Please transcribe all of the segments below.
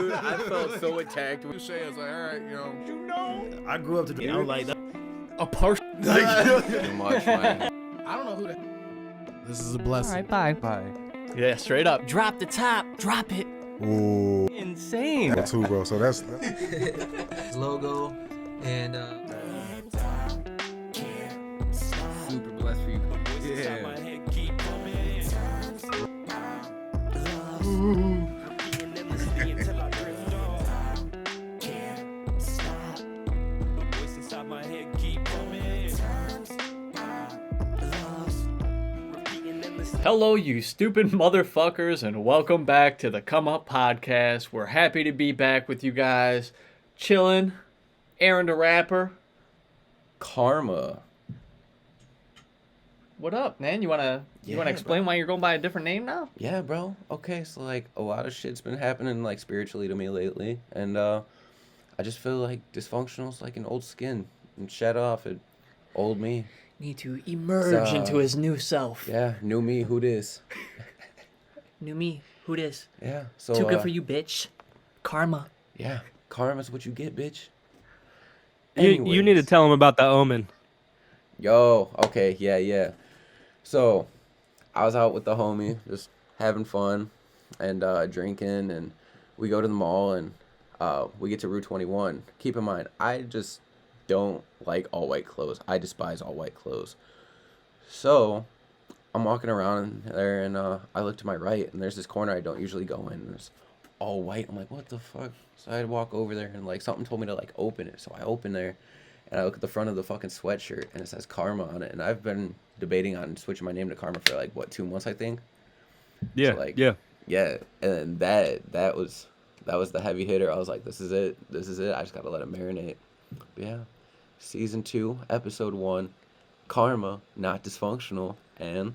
dude. I felt so attacked. You say it's like, all right, you know. I grew up to do like that. A partial. Too much, man. I don't know who that. This is a blessing. All right, bye. Bye. Yeah, straight up. Drop the top. Drop it. Ooh. Insane. That too, bro. So that's logo and Super blessed for you. Yeah. Hello, you stupid motherfuckers, and welcome back to the Come Up Podcast. We're happy to be back with you guys. Chilling. Aaron the Rapper. Karma. What up, man? You wanna explain why you're going by a different name now? Yeah, bro. Okay, so like a lot of shit's been happening like spiritually to me lately, and I just feel like dysfunctional's like an old skin and shed off it. Old me. Need to emerge into his new self. Yeah, new me. Who this? New me. Who this? Yeah. So Too good for you, bitch. Karma. Yeah, karma's what you get, bitch. You need to tell him about the Omen. Yo, okay, yeah. So, I was out with the homie, just having fun and drinking, and we go to the mall, and we get to Route 21. Keep in mind, I just don't like all white clothes. I despise all white clothes. So, I'm walking around there, and I look to my right, and there's this corner I don't usually go in, and it's all white. I'm like, what the fuck? So I'd walk over there, and like something told me to like open it. So I open there, and I look at the front of the fucking sweatshirt, and it says Karma on it. And I've been debating on switching my name to Karma for like, what, 2 months, I think? Yeah, So, like, yeah. And that was the heavy hitter. I was like, this is it. I just got to let it marinate. But yeah. Season 2, Episode 1, Karma, not dysfunctional, and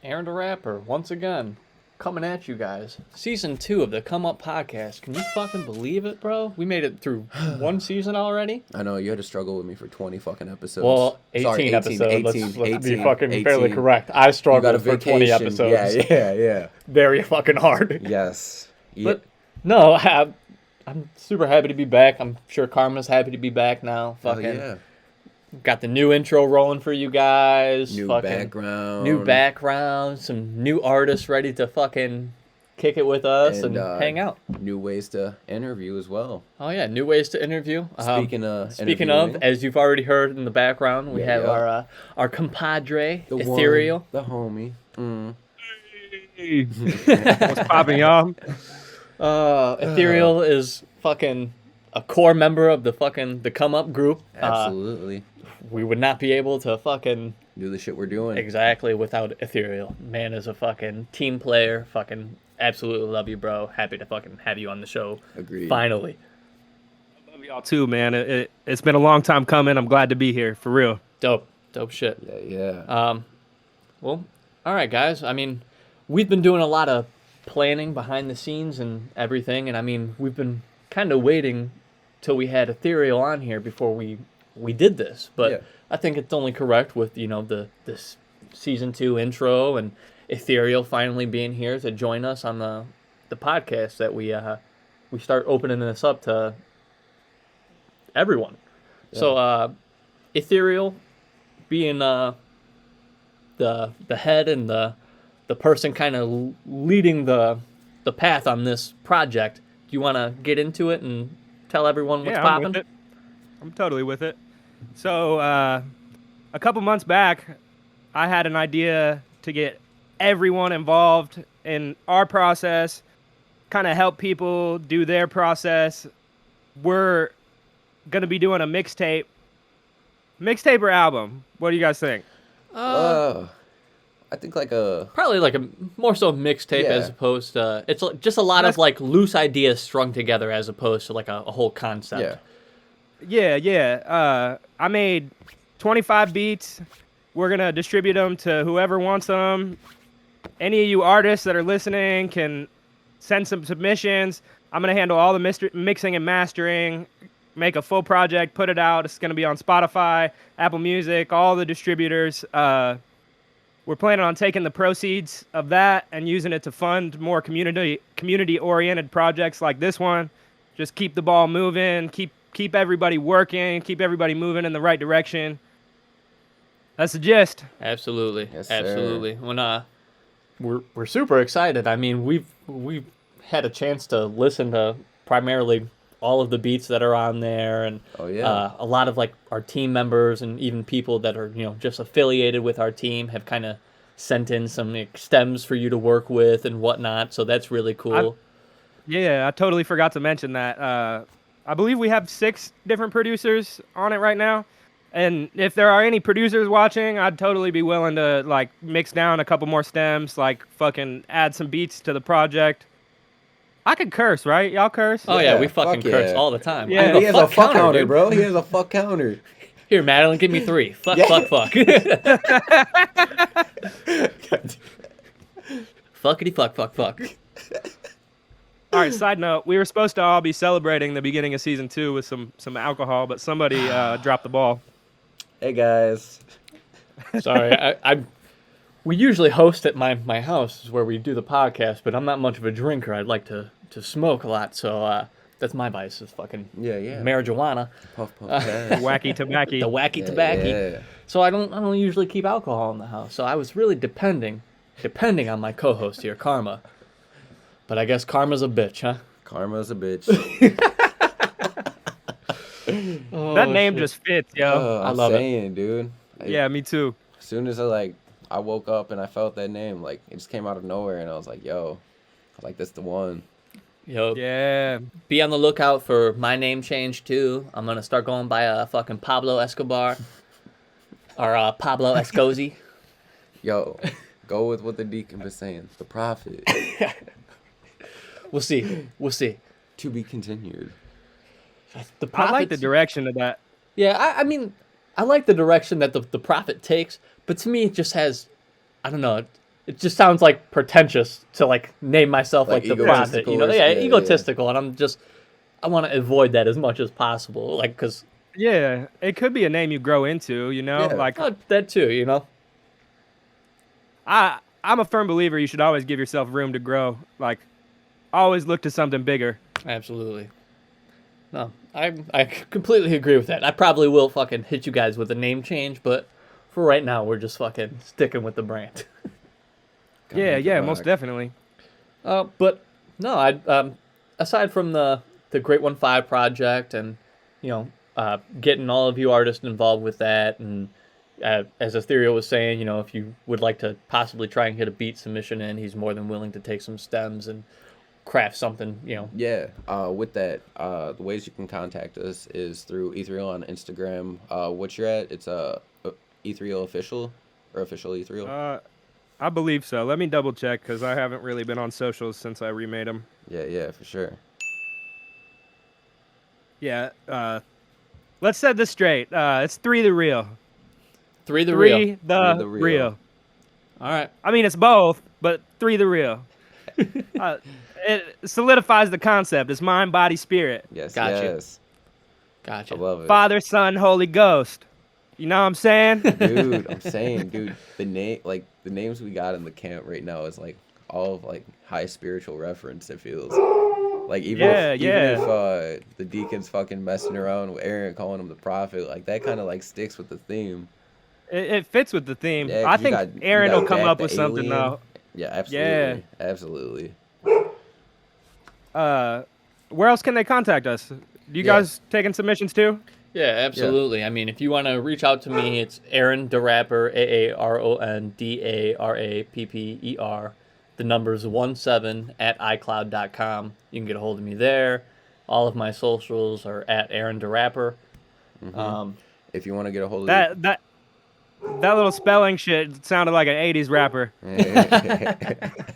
Aaron the Rapper, once again, coming at you guys. Season 2 of the Come Up Podcast. Can you fucking believe it, bro? We made it through one season already? I know, you had to struggle with me for 20 fucking episodes. Well, 18 Sorry, episodes. Let's be 18, fucking 18. fairly correct. I struggled for 20 episodes. Yeah. Very fucking hard. Yes. Yeah. But, no, I'm super happy to be back. I'm sure Karma's happy to be back now. Fucking yeah. Got the new intro rolling for you guys. New background. Some new artists ready to fucking kick it with us and hang out. New ways to interview as well. Oh yeah, new ways to interview. Speaking of, as you've already heard in the background, we have our compadre, the Ethereal, the homie. Hey. What's poppin', y'all? Ethereal is fucking a core member of the Come Up group. Absolutely. We would not be able to fucking do the shit we're doing. Exactly without Ethereal. Man is a fucking team player. Fucking absolutely love you, bro. Happy to fucking have you on the show. Agreed. Finally. I love y'all too, man. It's been a long time coming. I'm glad to be here, for real. Dope shit. Yeah. Well, all right, guys. I mean, we've been doing a lot of planning behind the scenes and everything, and I mean, we've been kind of waiting till we had Ethereal on here before we did this, but yeah. I think it's only correct with this season 2 intro and Ethereal finally being here to join us on the podcast that we start opening this up to everyone. Yeah. So Ethereal being the head and the person kind of leading the path on this project. Do you want to get into it and tell everyone what's popping? I'm totally with it. So, a couple months back, I had an idea to get everyone involved in our process, kind of help people do their process. We're going to be doing a mixtape. Mixtape or album? What do you guys think? I think probably like a more so mixtape as opposed to it's just a lot of like loose ideas strung together as opposed to like a whole concept. Yeah. I made 25 beats. We're gonna distribute them to whoever wants them. Any of you artists that are listening can send some submissions. I'm gonna handle all the mixing and mastering. Make a full project, put it out. It's gonna be on Spotify, Apple Music, all the distributors. We're planning on taking the proceeds of that and using it to fund more community-oriented projects like this one. just keep the ball moving, keep everybody working, keep everybody moving in the right direction. That's the gist. Absolutely. Yes, sir. Absolutely. When we're super excited. I mean, we've had a chance to listen to primarily all of the beats that are on there, and Oh, yeah. a lot of like our team members and even people that are just affiliated with our team have kind of sent in some like, stems for you to work with and whatnot. So that's really cool. Yeah, I totally forgot to mention that. I believe we have 6 different producers on it right now. And if there are any producers watching, I'd totally be willing to like mix down a couple more stems, like fucking add some beats to the project. I could curse, right? Y'all curse? Oh yeah, Yeah, we fucking fuck curse yeah. all the time. Yeah. I have He has a fuck counter, dude. bro. He has a fuck counter. Here, Madeline, give me 3. Fuck, Yeah. fuck. Fuckity fuck. All right, side note, we were supposed to all be celebrating the beginning of season 2 with some alcohol, but somebody dropped the ball. Hey, guys. Sorry, we usually host at my house is where we do the podcast, but I'm not much of a drinker. I'd like to smoke a lot, so that's my vice is fucking Yeah. marijuana, Puff, pass. Wacky tobacco. the wacky Yeah, tobacco. yeah. So I don't usually keep alcohol in the house. So I was really depending on my co-host here, Karma. But I guess Karma's a bitch, huh? Karma's a bitch. That name just fits, yo. Oh, I I'm love it. saying, dude. Yeah, me too. As soon as I woke up and I felt that name, like it just came out of nowhere, and I was like, yo, like that's the one. Yo, Yeah. be on the lookout for my name change too. I'm gonna start going by fucking Pablo Escobar or Pablo Escozy. Yo, go with what the deacon was saying. The prophet. We'll see. To be continued. The I like the prophets- direction of that. Yeah, I mean, I like the direction that the prophet takes, but to me, it just has, I don't know, it just sounds like pretentious to like name myself like the prophet, egotistical or- yeah, yeah, egotistical, and I want to avoid that as much as possible, like, because Yeah, it could be a name you grow into, Yeah. Like that too, I'm a firm believer you should always give yourself room to grow. Like, always look to something bigger. Absolutely. No, I completely agree with that. I probably will fucking hit you guys with a name change, but for right now, we're just fucking sticking with the brand. Yeah, most definitely. But no, aside from the Great 1-5 project and getting all of you artists involved with that, and as Ethereal was saying, if you would like to possibly try and get a beat submission in, he's more than willing to take some stems and craft something. Yeah. With that, the ways you can contact us is through 3thereal on Instagram. What you're at? It's 3thereal official or official 3thereal. I believe so. Let me double check because I haven't really been on socials since I remade them. Yeah, for sure. Yeah. Let's set this straight. It's 3thereal. 3thereal. The real. real. All right. I mean, it's both, but 3thereal. It solidifies the concept. It's mind, body, spirit. Yes, Gotcha. yes. Gotcha. I love it. Father, Son, Holy Ghost. You know what I'm saying? Dude, I'm saying, the names we got in the camp right now is like all of like high spiritual reference. It feels like even if the deacon's fucking messing around with Aaron, calling him the prophet, like that kind of like sticks with the theme. It fits with the theme. Yeah, I 'cause you think got- Aaron you got will come Jack up the with something alien. though. Yeah, absolutely, absolutely. Where else can they contact us? Do you guys taking submissions too? Yeah, absolutely. I mean, if you want to reach out to me, it's Aaron DeRapper, AARON DARAPPER. The number's 17 at iCloud.com. You can get a hold of me there. All of my socials are at Aaron DeRapper. If you want to get a hold of That little spelling shit sounded like an 80s rapper. RESPECT.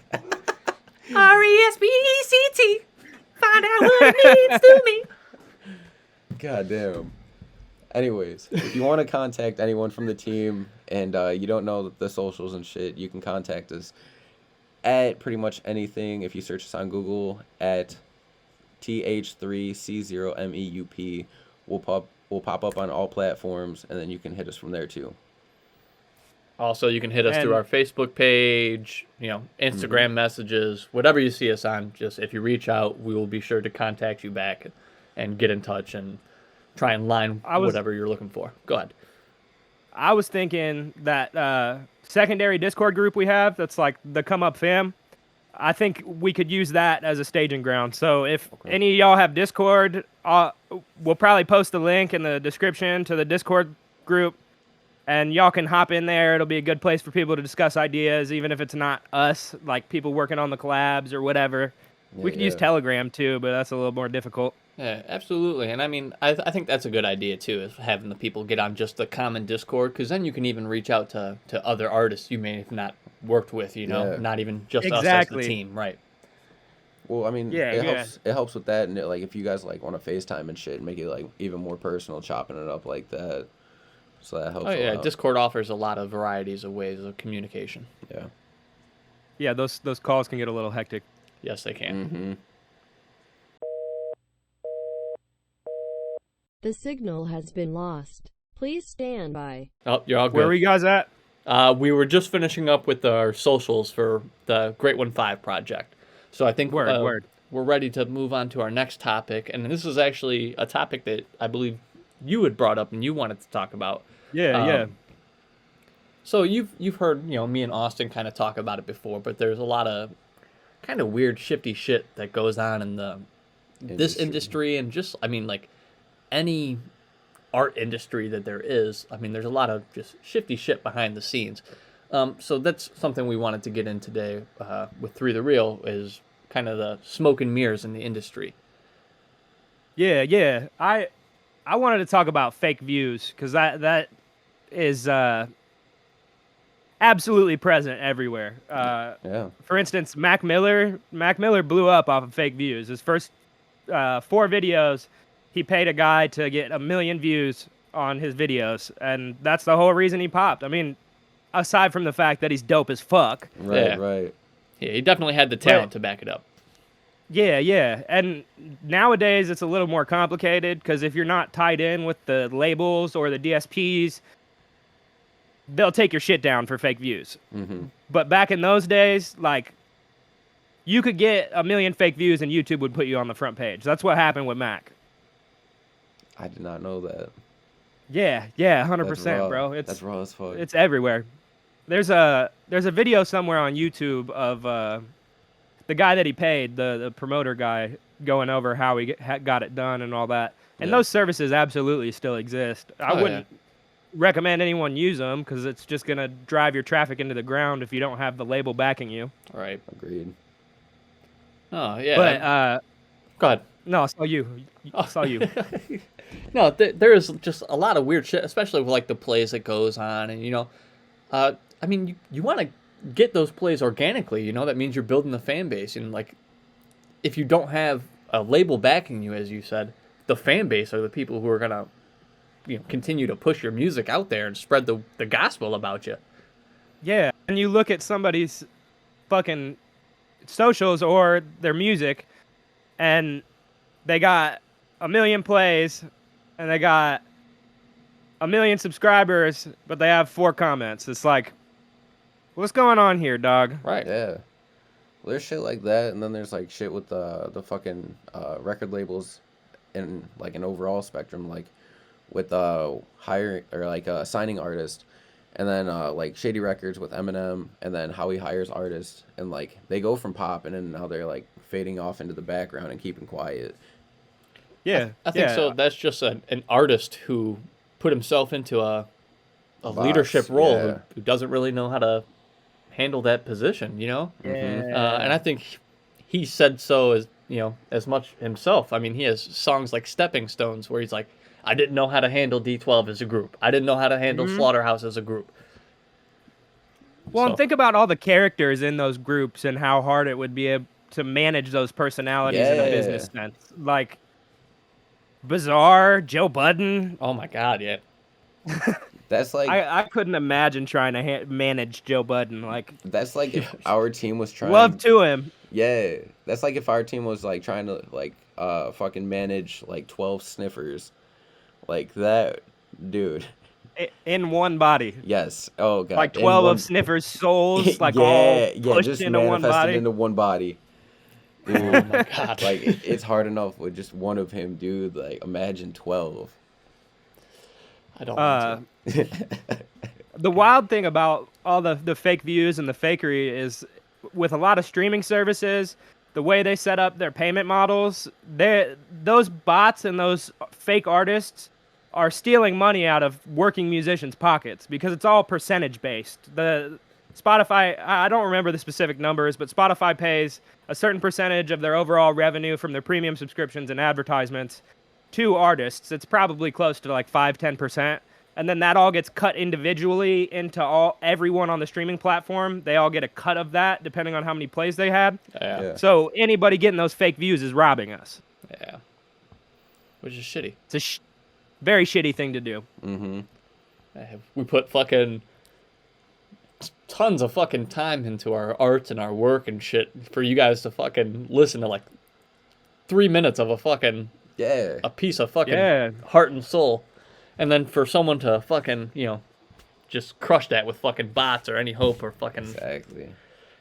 Find out what it means to me. God damn. Anyways, if you want to contact anyone from the team and you don't know the socials and shit, you can contact us at pretty much anything. If you search us on Google at TH3C0MEUP, we'll pop up on all platforms, and then you can hit us from there too. Also, you can hit us through And- our Facebook page, Instagram messages, whatever you see us on. Just if you reach out, we will be sure to contact you back and get in touch and try and line whatever you're looking for. Go ahead. I was thinking that secondary Discord group we have, that's like the Come Up Fam. I think we could use that as a staging ground. So if any of y'all have Discord, we'll probably post the link in the description to the Discord group, and y'all can hop in there. It'll be a good place for people to discuss ideas, even if it's not us, like people working on the collabs or whatever. We could use Telegram too, but that's a little more difficult. Yeah, absolutely. And I mean, I think that's a good idea too, is having the people get on just the common Discord, because then you can even reach out to other artists you may have not worked with, not even just us as the team, right? Well, I mean, Yeah, it helps with that, and like if you guys like want to FaceTime and shit, and make it like even more personal, chopping it up like that. So that helps. Oh yeah, a lot. Discord offers a lot of varieties of ways of communication. Yeah. Yeah, those calls can get a little hectic. Yes, they can. Mm-hmm. The signal has been lost. Please stand by. Oh, you're all good. Where are you guys at? We were just finishing up with our socials for the Great 1-5 project. So I think Word. we're ready to move on to our next topic. And this is actually a topic that I believe you had brought up and you wanted to talk about. Yeah. So you've heard, me and Austin kind of talk about it before, but there's a lot of kind of weird shifty shit that goes on in this industry, and just, I mean, like any art industry that there is. I mean, there's a lot of just shifty shit behind the scenes. So that's something we wanted to get in today with 3thereal, is kind of the smoke and mirrors in the industry. Yeah. I wanted to talk about fake views, because that is absolutely present everywhere. Yeah. For instance, Mac Miller blew up off of fake views. His first 4 videos, he paid a guy to get 1 million views on his videos, and that's the whole reason he popped. I mean, aside from the fact that he's dope as fuck. Right. Yeah, he definitely had the talent to back it up. Yeah. And nowadays it's a little more complicated, because if you're not tied in with the labels or the DSPs, they'll take your shit down for fake views. Mm-hmm. But back in those days, like, you could get 1 million fake views and YouTube would put you on the front page. That's what happened with Mac. I did not know that. Yeah, That's 100%, raw. bro. That's raw as fuck. It's everywhere. There's a video somewhere on YouTube of the guy that he paid, the promoter guy, going over how he got it done and all that. And those services absolutely still exist. I wouldn't recommend anyone use them, because it's just going to drive your traffic into the ground if you don't have the label backing you. Right. Agreed. Oh, yeah. But, go ahead. no, I saw you. I saw you. No, there is just a lot of weird shit, especially with like the plays that goes on, and I mean, you want to get those plays organically. That means you're building the fan base, and like, if you don't have a label backing you, as you said, the fan base are the people who are gonna, continue to push your music out there and spread the gospel about you. Yeah, and you look at somebody's fucking socials or their music, and they got 1 million plays, and they got 1 million subscribers, but they have 4 comments. It's like, what's going on here, dog? Right. Yeah. Well, there's shit like that, and then there's like shit with the fucking record labels in like an overall spectrum, like with hiring or like signing artists, and then like Shady Records with Eminem, and then how he hires artists, and like they go from pop, and then now they're like fading off into the background and keeping quiet. Yeah, I think so. That's just an artist who put himself into a leadership role, who doesn't really know how to handle that position, Yeah. And I think he said so as much himself. I mean, he has songs like Stepping Stones where he's like, I didn't know how to handle D12 as a group. I didn't know how to handle Slaughterhouse as a group. Well, and think about all the characters in those groups and how hard it would be to manage those personalities in a business sense. Like, Bizarre, Joe Budden. Oh my God, yeah. That's like I couldn't imagine trying to manage Joe Budden. Like, that's like if our team was trying. love to him. Yeah, that's like if our team was like trying to like fucking manage like 12 sniffers, like that dude. In one body. Yes. Oh god. Like In 12 one- of Sniffer's souls, like yeah, all yeah, pushed just into one manifested body. into one body. Dude, Oh my god. like it's hard enough with just one of him, dude. Like imagine 12. I don't want to. The wild thing about all the fake views and the fakery is with a lot of streaming services, the way they set up their payment models, those bots and those fake artists are stealing money out of working musicians' pockets because it's all percentage based. The Spotify, I don't remember the specific numbers, but Spotify pays a certain percentage of their overall revenue from their premium subscriptions and advertisements to artists. It's probably close to like 5-10%. And then that all gets cut individually into everyone on the streaming platform. They all get a cut of that depending on how many plays they had. Yeah. Yeah. So anybody getting those fake views is robbing us. Yeah. Which is shitty. It's a very shitty thing to do. Mm-hmm. We put fucking tons of fucking time into our art and our work and shit for you guys to fucking listen to like 3 minutes of Yeah. a piece of fucking Yeah. heart and soul. And then for someone to fucking, just crush that with fucking bots or any hope or fucking... Exactly.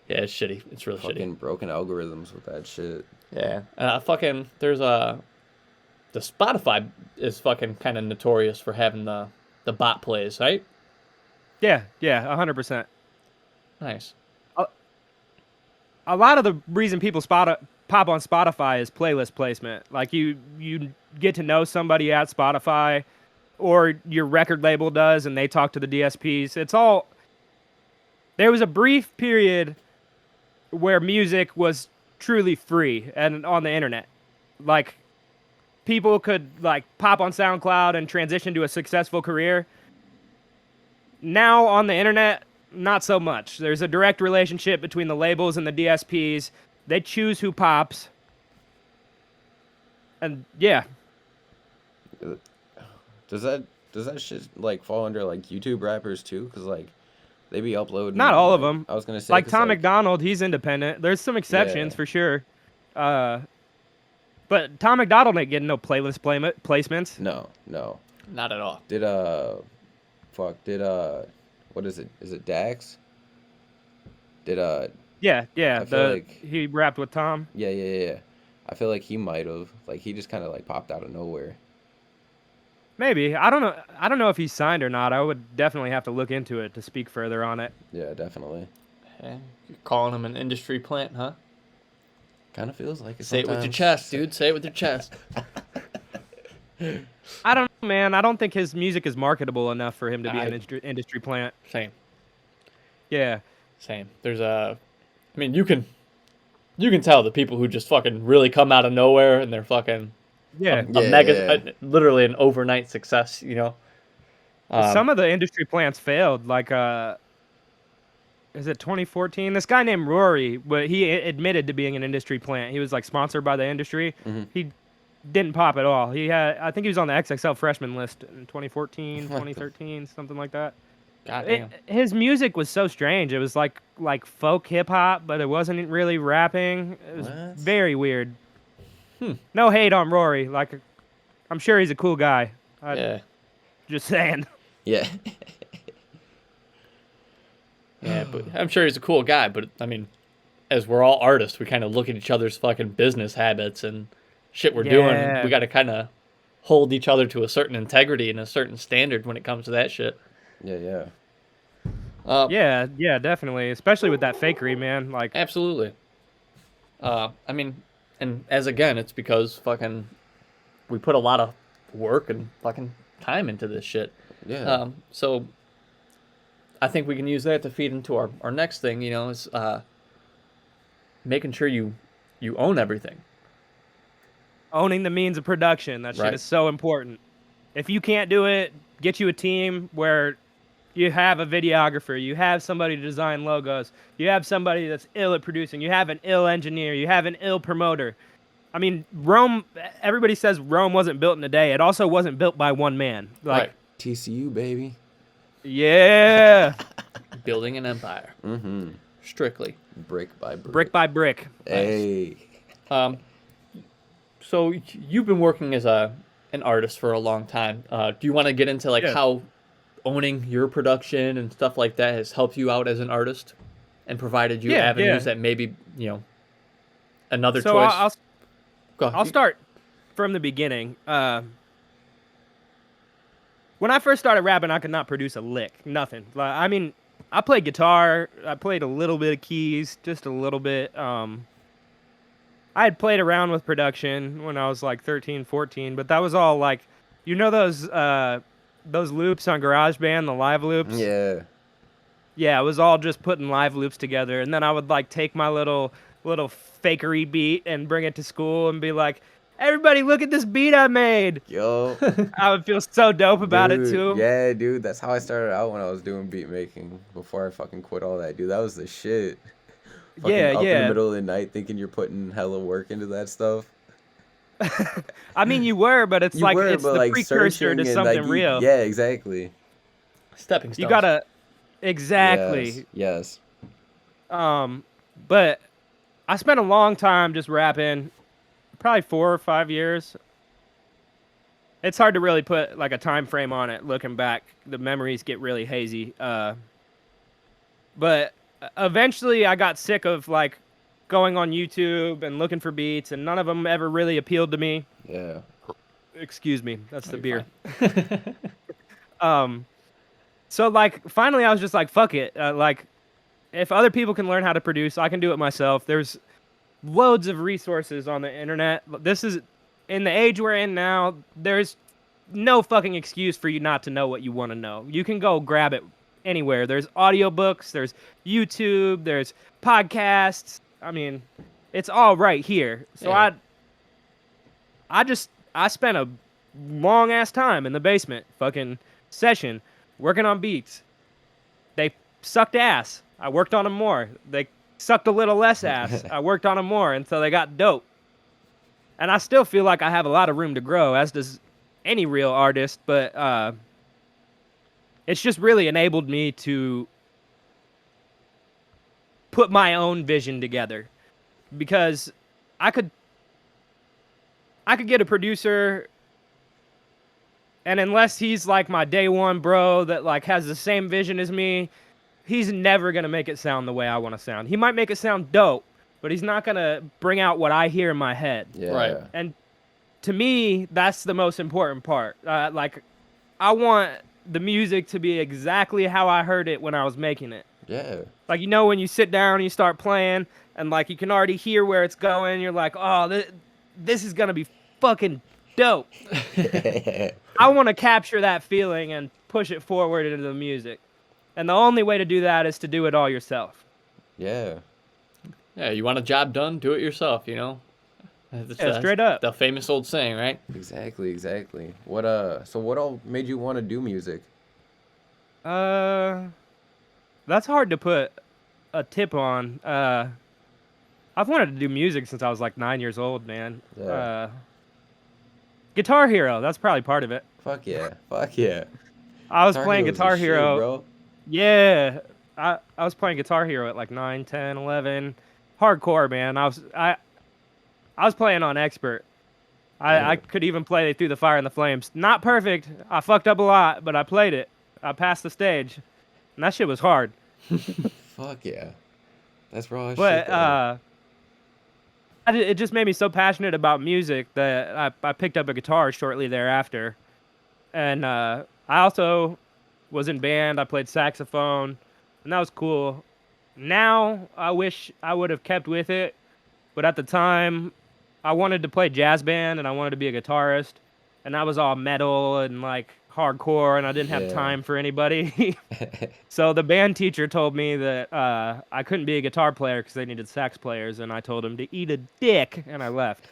Yeah, it's shitty. It's really Fucking broken algorithms with that shit. shitty. Yeah. There's the Spotify is fucking kind of notorious for having the bot plays, right? Yeah, 100%. Nice. A lot of the reason people pop on Spotify is playlist placement. Like you get to know somebody at Spotify, or your record label does, and they talk to the DSPs. It's all. There was a brief period where music was truly free and on the internet, like people could like pop on SoundCloud and transition to a successful career. Now on the internet, not so much. There's a direct relationship between the labels and the DSPs. They choose who pops. And yeah. Does that shit like fall under like YouTube rappers too? Cause like they be uploading. Not all of like- them. I was gonna say Like 'cause, Tom McDonald, he's independent. There's some exceptions Yeah. for sure. But Tom McDonald ain't getting no playlist placements. No. Not at all. Did what is it? Is it Dax? Did Yeah. I feel like- He rapped with Tom. yeah. I feel like he might have. Like he just kind of like popped out of nowhere. Maybe. I don't know if he's signed or not. I would definitely have to look into it to speak further on it. Yeah, definitely. Yeah. You're calling him an industry plant, huh? Kind of feels like it. Say it with your sometimes. chest, dude. Say it with your chest. I don't know, man. I don't think his music is marketable enough for him to be I- an industry plant. Same. Yeah. Same. I mean, you can tell the people who just fucking really come out of nowhere and they're fucking Yeah. a Yeah, mega, yeah. literally an overnight success, Some of the industry plants failed. Like, is it 2014? This guy named Rory, but he admitted to being an industry plant. He was like sponsored by the industry. Mhm. He didn't pop at all. I think he was on the XXL freshman list in 2014, What the- 2013, something like that. God damn. His music was so strange. It was like folk hip hop, but it wasn't really rapping. It was What? very weird. No hate on Rory. Like, I'm sure he's a cool guy. Yeah. Just saying. Yeah. Yeah, but I'm sure he's a cool guy, but I mean, as we're all artists, we kind of look at each other's fucking business habits and shit we're doing. Yeah. We got to kind of hold each other to a certain integrity and a certain standard when it comes to that shit. Yeah. Yeah, definitely. Especially with that fakery, man. Like, Absolutely. I mean, and as again, it's because fucking we put a lot of work and fucking time into this shit. Yeah. So I think we can use that to feed into our next thing, is making sure you own everything. owning the means of production. That shit Right. is so important. If you can't do it, get you a team where you have a videographer, you have somebody to design logos, you have somebody that's ill at producing, you have an ill engineer, you have an ill promoter. I mean, Rome, everybody says Rome wasn't built in a day. It also wasn't built by one man. Like, Right. TCU, baby. yeah, Building an empire. Mm-hmm. Strictly. Brick by brick. brick by brick. Hey. So you've been working as an artist for a long time. Do you want to get into like Yeah. how owning your production and stuff like that has helped you out as an artist and provided you Yeah, avenues yeah. that maybe, another So choice? I'll start from the beginning. When I first started rapping, I could not produce a lick, nothing. Like, I mean, I played guitar. I played a little bit of keys, just a little bit. I had played around with production when I was like 13, 14, but that was all like, those loops on GarageBand, the live loops. Yeah. Yeah, it was all just putting live loops together, and then I would like take my little fakery beat and bring it to school and be like, "Everybody, look at this beat I made." Yo. I would feel so dope about it Dude, too. yeah, dude. That's how I started out when I was doing beat making before I fucking quit all that, dude. That was the shit. Fucking Yeah, up in the yeah. middle of the night thinking you're putting hella work into that stuff. I mean, you were, but it's You like were, it's but the like precursor searching to and something like real. yeah, exactly. Stepping stones. You gotta exactly. Yes. But I spent a long time just rapping, probably 4 or 5 years. It's hard to really put like a time frame on it. Looking back, the memories get really hazy. But eventually, I got sick of like going on YouTube and looking for beats, and none of them ever really appealed to me. Yeah. Excuse me, that's the beer. Fine. So like finally, I was just like, fuck it. Like, if other people can learn how to produce, I can do it myself. There's loads of resources on the internet. This is in the age we're in now. There's no fucking excuse for you not to know what you want to know. You can go grab it anywhere. There's audiobooks, there's YouTube, there's podcasts. I mean, it's all right here. So Yeah. I spent a long ass time in the basement, fucking session, working on beats. They sucked ass. I worked on them more. They sucked a little less ass. I worked on them more until they got dope. And I still feel like I have a lot of room to grow, as does any real artist, but it's just really enabled me to put my own vision together, because I could get a producer, and unless he's like my day one bro that like has the same vision as me, he's never gonna make it sound the way I want to sound. He might make it sound dope, but he's not gonna bring out what I hear in my head. Yeah. Right. And to me, that's the most important part. Like, I want the music to be exactly how I heard it when I was making it. Yeah. Like, when you sit down and you start playing, and like you can already hear where it's going, you're like, oh, this is gonna be fucking dope. I want to capture that feeling and push it forward into the music. And the only way to do that is to do it all yourself. Yeah. Yeah, you want a job done, do it yourself, That's Straight up. The famous old saying, right? Exactly. So what all made you want to do music? That's hard to put a tip on. I've wanted to do music since I was like 9 years old, man. Yeah. Guitar Hero, that's probably part of it. Fuck yeah. Fuck yeah. I was playing Hero's the Guitar shit, Hero. bro. Yeah. I was playing Guitar Hero at like 9, 10, 11. Hardcore, man. I was playing on expert. I could even play Through the Fire and the Flames. Not perfect. I fucked up a lot, but I played it. I passed the stage. And that shit was hard. Fuck yeah. That's raw as But shit. though. it just made me so passionate about music that I picked up a guitar shortly thereafter. And I also was in band. I played saxophone, and that was cool. Now I wish I would have kept with it, but at the time I wanted to play jazz band and I wanted to be a guitarist, and that was all metal and like hardcore, and I didn't have Yeah. time for anybody. So the band teacher told me that I couldn't be a guitar player because they needed sax players, and I told him to eat a dick, and I left.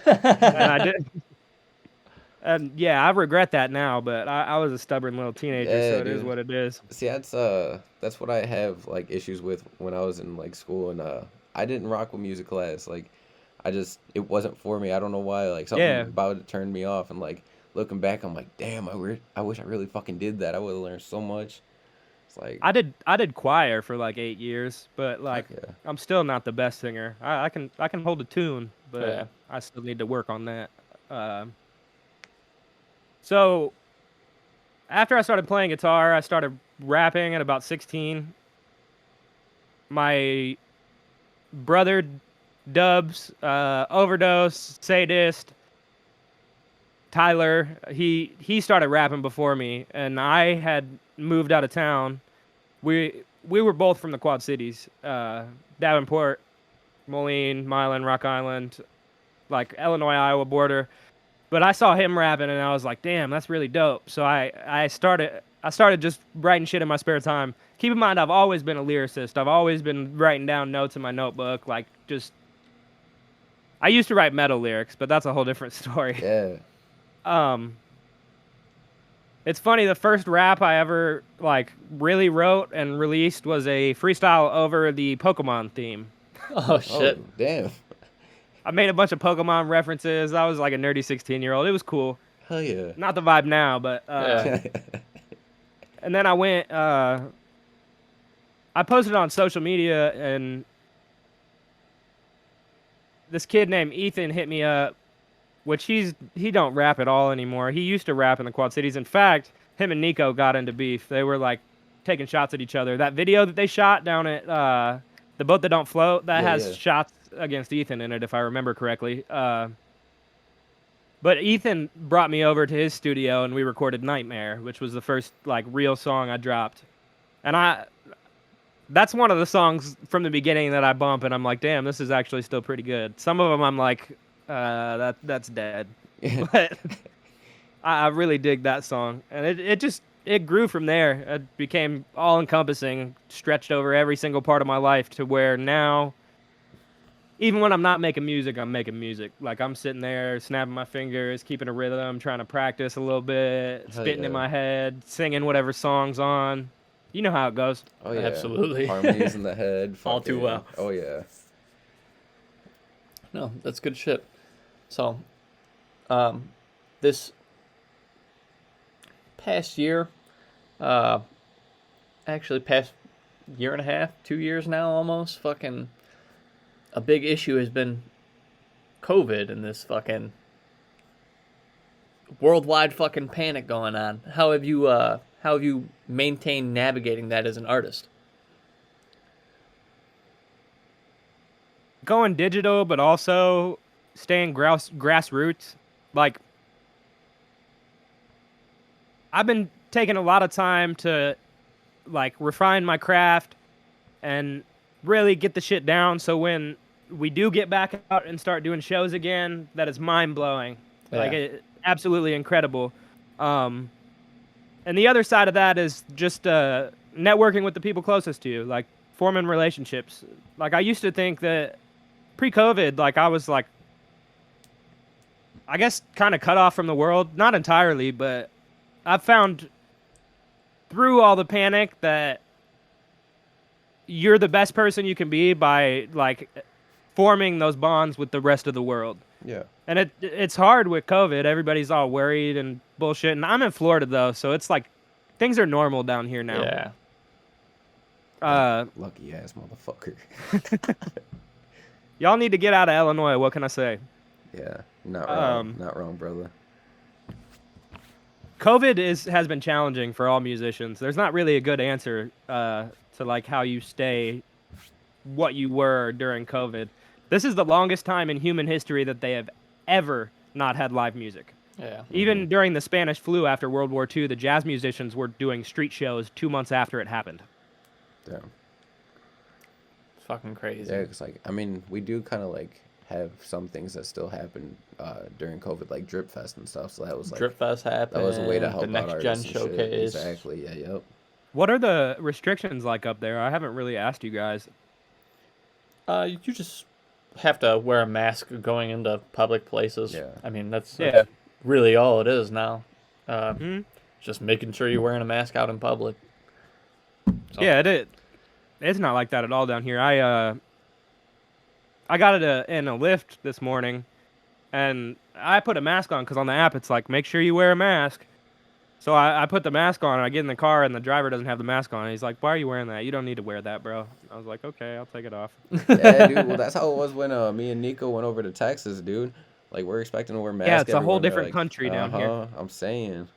And I did. And yeah, I regret that now, but I was a stubborn little teenager, Yeah, so it is dude. what it is. See, that's what I have like issues with when I was in like school, and I didn't rock with music class. Like, it wasn't for me. I don't know why. Like, something Yeah. about it turned me off, and like looking back, I'm like, damn, I wish I really fucking did that. I would have learned so much. It's like, I did choir for like 8 years, but like yeah. I'm still not the best singer. I can hold a tune, but Yeah. I still need to work on that. So after I started playing guitar, I started rapping at about 16. My brother Dubs, Overdose, Sadist, Tyler, he started rapping before me, and I had moved out of town. We were both from the Quad Cities, Davenport, Moline, Milan, Rock Island, like Illinois, Iowa border. But I saw him rapping, and I was like, damn, that's really dope. So I started just writing shit in my spare time. Keep in mind, I've always been a lyricist. I've always been writing down notes in my notebook, like just. I used to write metal lyrics, but that's a whole different story. Yeah. It's funny, the first rap I ever like really wrote and released was a freestyle over the Pokemon theme. Oh shit. Oh, damn. I made a bunch of Pokemon references. I was like a nerdy 16-year-old. It was cool. Hell yeah. Not the vibe now, but Yeah. and then I went I posted on social media, and this kid named Ethan hit me up, which he don't rap at all anymore. He used to rap in the Quad Cities. In fact, him and Nico got into beef. They were like taking shots at each other. That video that they shot down at the Boat That Don't Float, that Yeah, has yeah. shots against Ethan in it, if I remember correctly. But Ethan brought me over to his studio, and we recorded Nightmare, which was the first like real song I dropped. And that's one of the songs from the beginning that I bump, and I'm like, damn, this is actually still pretty good. Some of them I'm like, that's dead. But I really dig that song, and it grew from there. It became all encompassing, stretched over every single part of my life to where now, even when I'm not making music, I'm making music. Like I'm sitting there snapping my fingers, keeping a rhythm, trying to practice a little bit, Hell spitting in yeah. my head, singing whatever song's on. You know how it goes. Oh yeah. Absolutely. Harmonies in the head. All too fucking- well. Oh yeah. No, that's good shit. So, this past year, actually past year and a half, 2 years now almost, fucking, a big issue has been COVID and this fucking worldwide fucking panic going on. How have you maintained navigating that as an artist? Going digital, but also staying grassroots. Like, I've been taking a lot of time to like refine my craft and really get the shit down, so when we do get back out and start doing shows again, that is mind blowing. Like Yeah. absolutely incredible. And the other side of that is just networking with the people closest to you, like forming relationships. Like I used to think that pre-COVID, like I was like, I guess kind of cut off from the world. Not entirely, but I've found through all the panic that you're the best person you can be by like forming those bonds with the rest of the world. Yeah. And it's hard with COVID. Everybody's all worried and bullshit. And I'm in Florida though, so it's like things are normal down here now. Yeah. Lucky ass motherfucker. Y'all need to get out of Illinois. What can I say? Yeah. Not wrong. Um, Not wrong, brother. COVID has been challenging for all musicians. There's not really a good answer to like how you stay what you were during COVID. This is the longest time in human history that they have ever not had live music. Yeah. Even during the Spanish flu after World War II, the jazz musicians were doing street shows 2 months after it happened. Damn. It's fucking crazy. Yeah, because, like, I mean, we do kind of, like, have some things that still happen during COVID, like Drip Fest and stuff. So that was, like, Drip Fest happened. that was a way to help the out next artists gen and shit. showcase. Exactly, yeah, yep. What are the restrictions like up there? I haven't really asked you guys. You just have to wear a mask going into public places. Yeah. I mean, that's Yeah. really all it is now. Hmm? Just making sure you're wearing a mask out in public. So, Yeah, it's not like that at all down here. I got it in a lift this morning, and I put a mask on because on the app it's like, make sure you wear a mask. So I put the mask on, and I get in the car, and the driver doesn't have the mask on. And he's like, why are you wearing that? You don't need to wear that, bro. I was like, okay, I'll take it off. Yeah, dude. Well, that's how it was when me and Nico went over to Texas, dude. Like, we're expecting to wear masks. Yeah, it's a whole everywhere, and they're different like, country down here. I'm saying.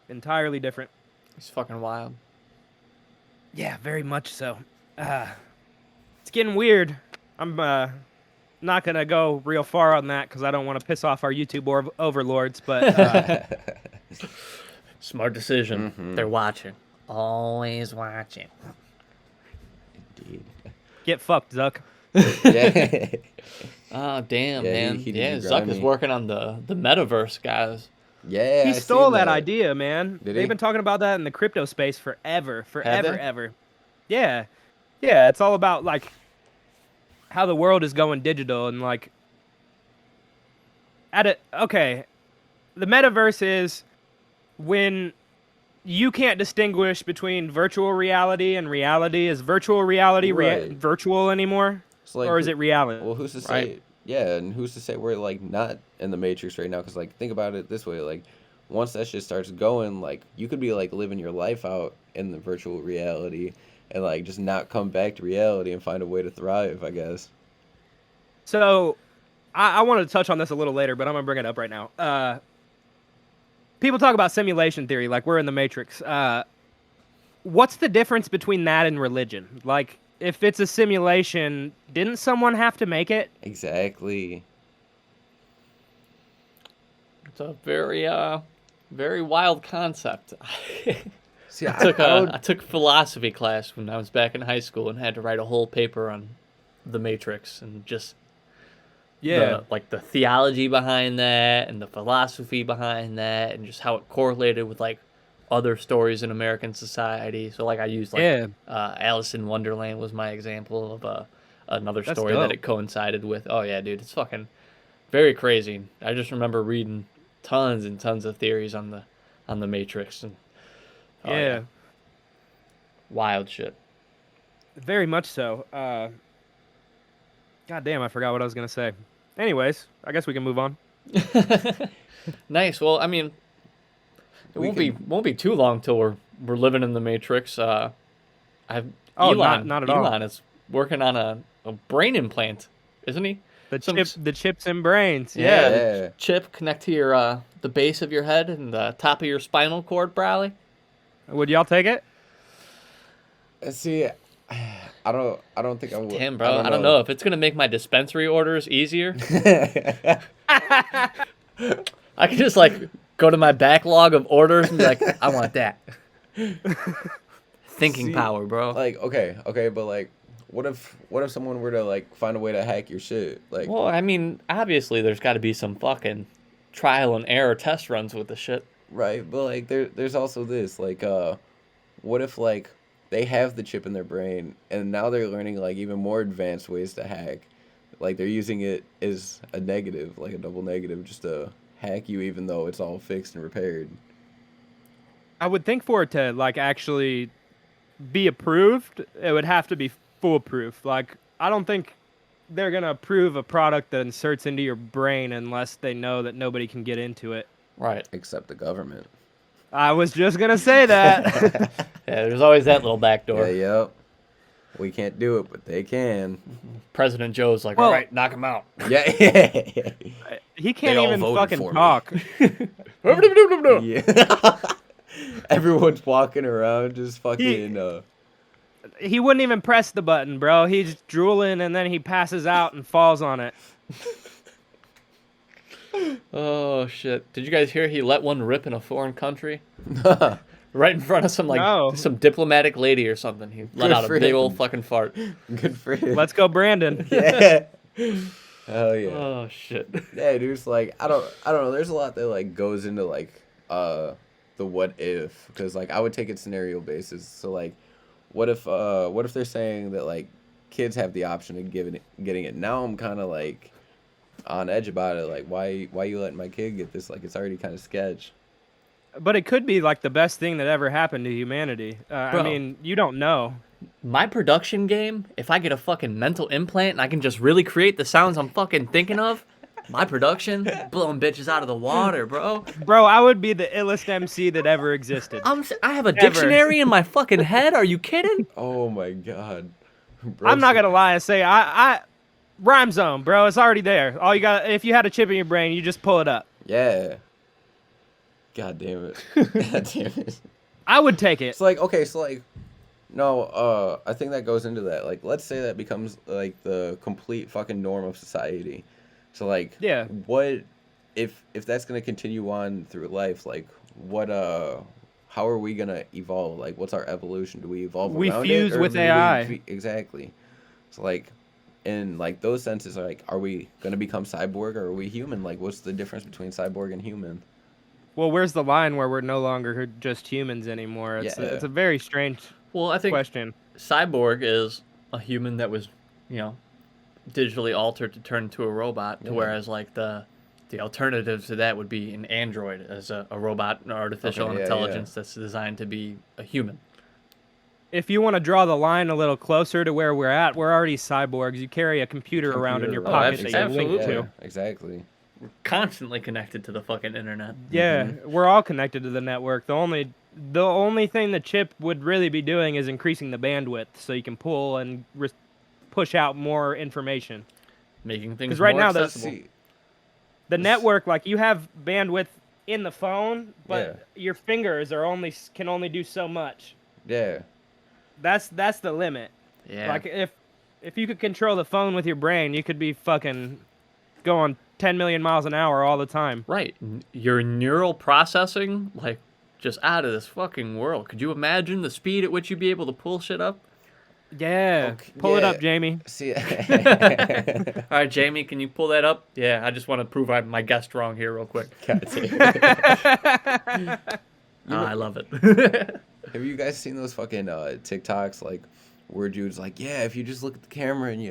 Entirely different. It's fucking wild. Yeah, very much so. It's getting weird. I'm not gonna go real far on that because I don't want to piss off our YouTube overlords. But Smart decision. Mhm. They're watching. Always watching. Indeed. get fucked, Zuck. Yeah. Oh, damn, Yeah, man. he Yeah, did Zuck is grimy. working on the metaverse, guys. Yeah. He I stole seen that idea, man. Did They've he? been talking about that in the crypto space forever, they? ever. Yeah, yeah. It's all about like how the world is going digital and like okay, the metaverse is when you can't distinguish between virtual reality and reality. Is virtual reality Right. virtual anymore, It's like, or is it reality? Well, who's to say? Right. Yeah, and who's to say we're like not in the Matrix right now? Because like, think about it this way: like, once that shit starts going, like, you could be like living your life out in the virtual reality, and like just not come back to reality and find a way to thrive. I guess. So, I wanted to touch on this a little later, but I'm gonna bring it up right now. People talk about simulation theory, like we're in the Matrix. What's the difference between that and religion? Like, if it's a simulation, didn't someone have to make it? Exactly. It's a very, very wild concept. See, I took philosophy class when I was back in high school and had to write a whole paper on the Matrix and just the theology behind that and the philosophy behind that and just how it correlated with like other stories in American society. So like I used like Alice in Wonderland was my example of another That's story dope. that it coincided with. Oh yeah, dude, it's fucking very crazy. I just remember reading tons and tons of theories on the Matrix and Yeah, wild shit. very much so. God damn, I forgot what I was gonna say. Anyways, I guess we can move on. Nice. Well, I mean, it won't be too long till we're living in the Matrix. Oh, Elon, not at all. Elon is working on a brain implant, isn't he? The chips and brains. Yeah. Yeah. Chip connect to your the base of your head and the top of your spinal cord, Bradley. Would y'all take it? See, I don't think I would. Damn, bro, I don't know if it's gonna make my dispensary orders easier. I can just like go to my backlog of orders and be like, I want that. Thinking See, power, bro. Like, okay, but like, what if someone were to like find a way to hack your shit? Like, Well, I mean, obviously there's got to be some fucking trial and error test runs with the shit. right? But like, there's also this, like, what if like they have the chip in their brain and now they're learning like even more advanced ways to hack, like they're using it as a negative, like a double negative, just to hack you, even though it's all fixed and repaired. I would think for it to like actually be approved, it would have to be foolproof. Like, I don't think they're gonna approve a product that inserts into your brain unless they know that nobody can get into it. Right. Except the government. I was just gonna say that. Yeah, there's always that little back door. Yeah, yep. We can't do it, but they can. President Joe's like, Well- all right, knock him out. Yeah. He can't They all even voted fucking for me. talk. Yeah. Everyone's walking around just fucking. He wouldn't even press the button, bro. He's drooling and then he passes out and falls on it. Oh shit! Did you guys hear he let one rip in a foreign country? Right in front of some No. some diplomatic lady or something. He let Good out a for big him. old fucking fart. Good for him. Let's go, Brandon. Yeah. Hell yeah. Oh shit! Yeah, dude. It's like I don't know. There's a lot that like goes into like the what if, because like I would take it scenario basis. So like, what if they're saying that like kids have the option of getting it? Now I'm kind of like on edge about it. Like, why you letting my kid get this? Like, it's already kind of sketch. But it could be like the best thing that ever happened to humanity. I Bro. mean, you don't know. My production game, if I get a fucking mental implant and I can just really create the sounds I'm fucking thinking of, my production, blowing bitches out of the water, bro. Bro, I would be the illest MC that ever existed. I have a dictionary in my fucking head. Are you kidding? Oh my god. Bro, I'm not gonna lie and say I Rhyme Zone, bro. It's already there. All you got, if you had a chip in your brain, you just pull it up. Yeah. God damn it. God damn it. I would take it. It's like, okay, so like, no, I think that goes into that. Like, let's say that becomes like the complete fucking norm of society. So like, Yeah. what if that's gonna continue on through life? Like, what how are we gonna evolve? Like, what's our evolution? Do we evolve We around fuse it, or with do we AI. exactly. So like, in like those senses, like, are we gonna become cyborg or are we human? Like, what's the difference between cyborg and human? Well, where's the line where we're no longer just humans anymore? It's Yeah. it's a very strange Well, I think question. Cyborg is a human that was, you know, digitally altered to turn into a robot. Yeah. Whereas like the alternative to that would be an android as a robot, an artificial Okay, yeah, intelligence that's designed to be a human. If you want to draw the line a little closer to where we're at, we're already cyborgs. You carry a computer around in your Computer, pocket that you absolutely. link Yeah, to. exactly. Constantly connected to the fucking internet. Yeah, we're all connected to the network. The only thing the chip would really be doing is increasing the bandwidth so you can pull and push out more information. Making things 'Cause right more now the- accessible. See, The network, like you have bandwidth in the phone, but Yeah. your fingers can only do so much. yeah. That's the limit. Yeah. Like if you could control the phone with your brain, you could be fucking going 10 million miles an hour all the time. Right. Your neural processing, like, just out of this fucking world. Could you imagine the speed at which you'd be able to pull shit up? Yeah. Okay, Pull it yeah. up, Jamie. See, All right, Jamie, can you pull that up? Yeah, I just want to prove my guess wrong here real quick. God damn. I love it. Have you guys seen those fucking TikToks like where dude's like, yeah, if you just look at the camera and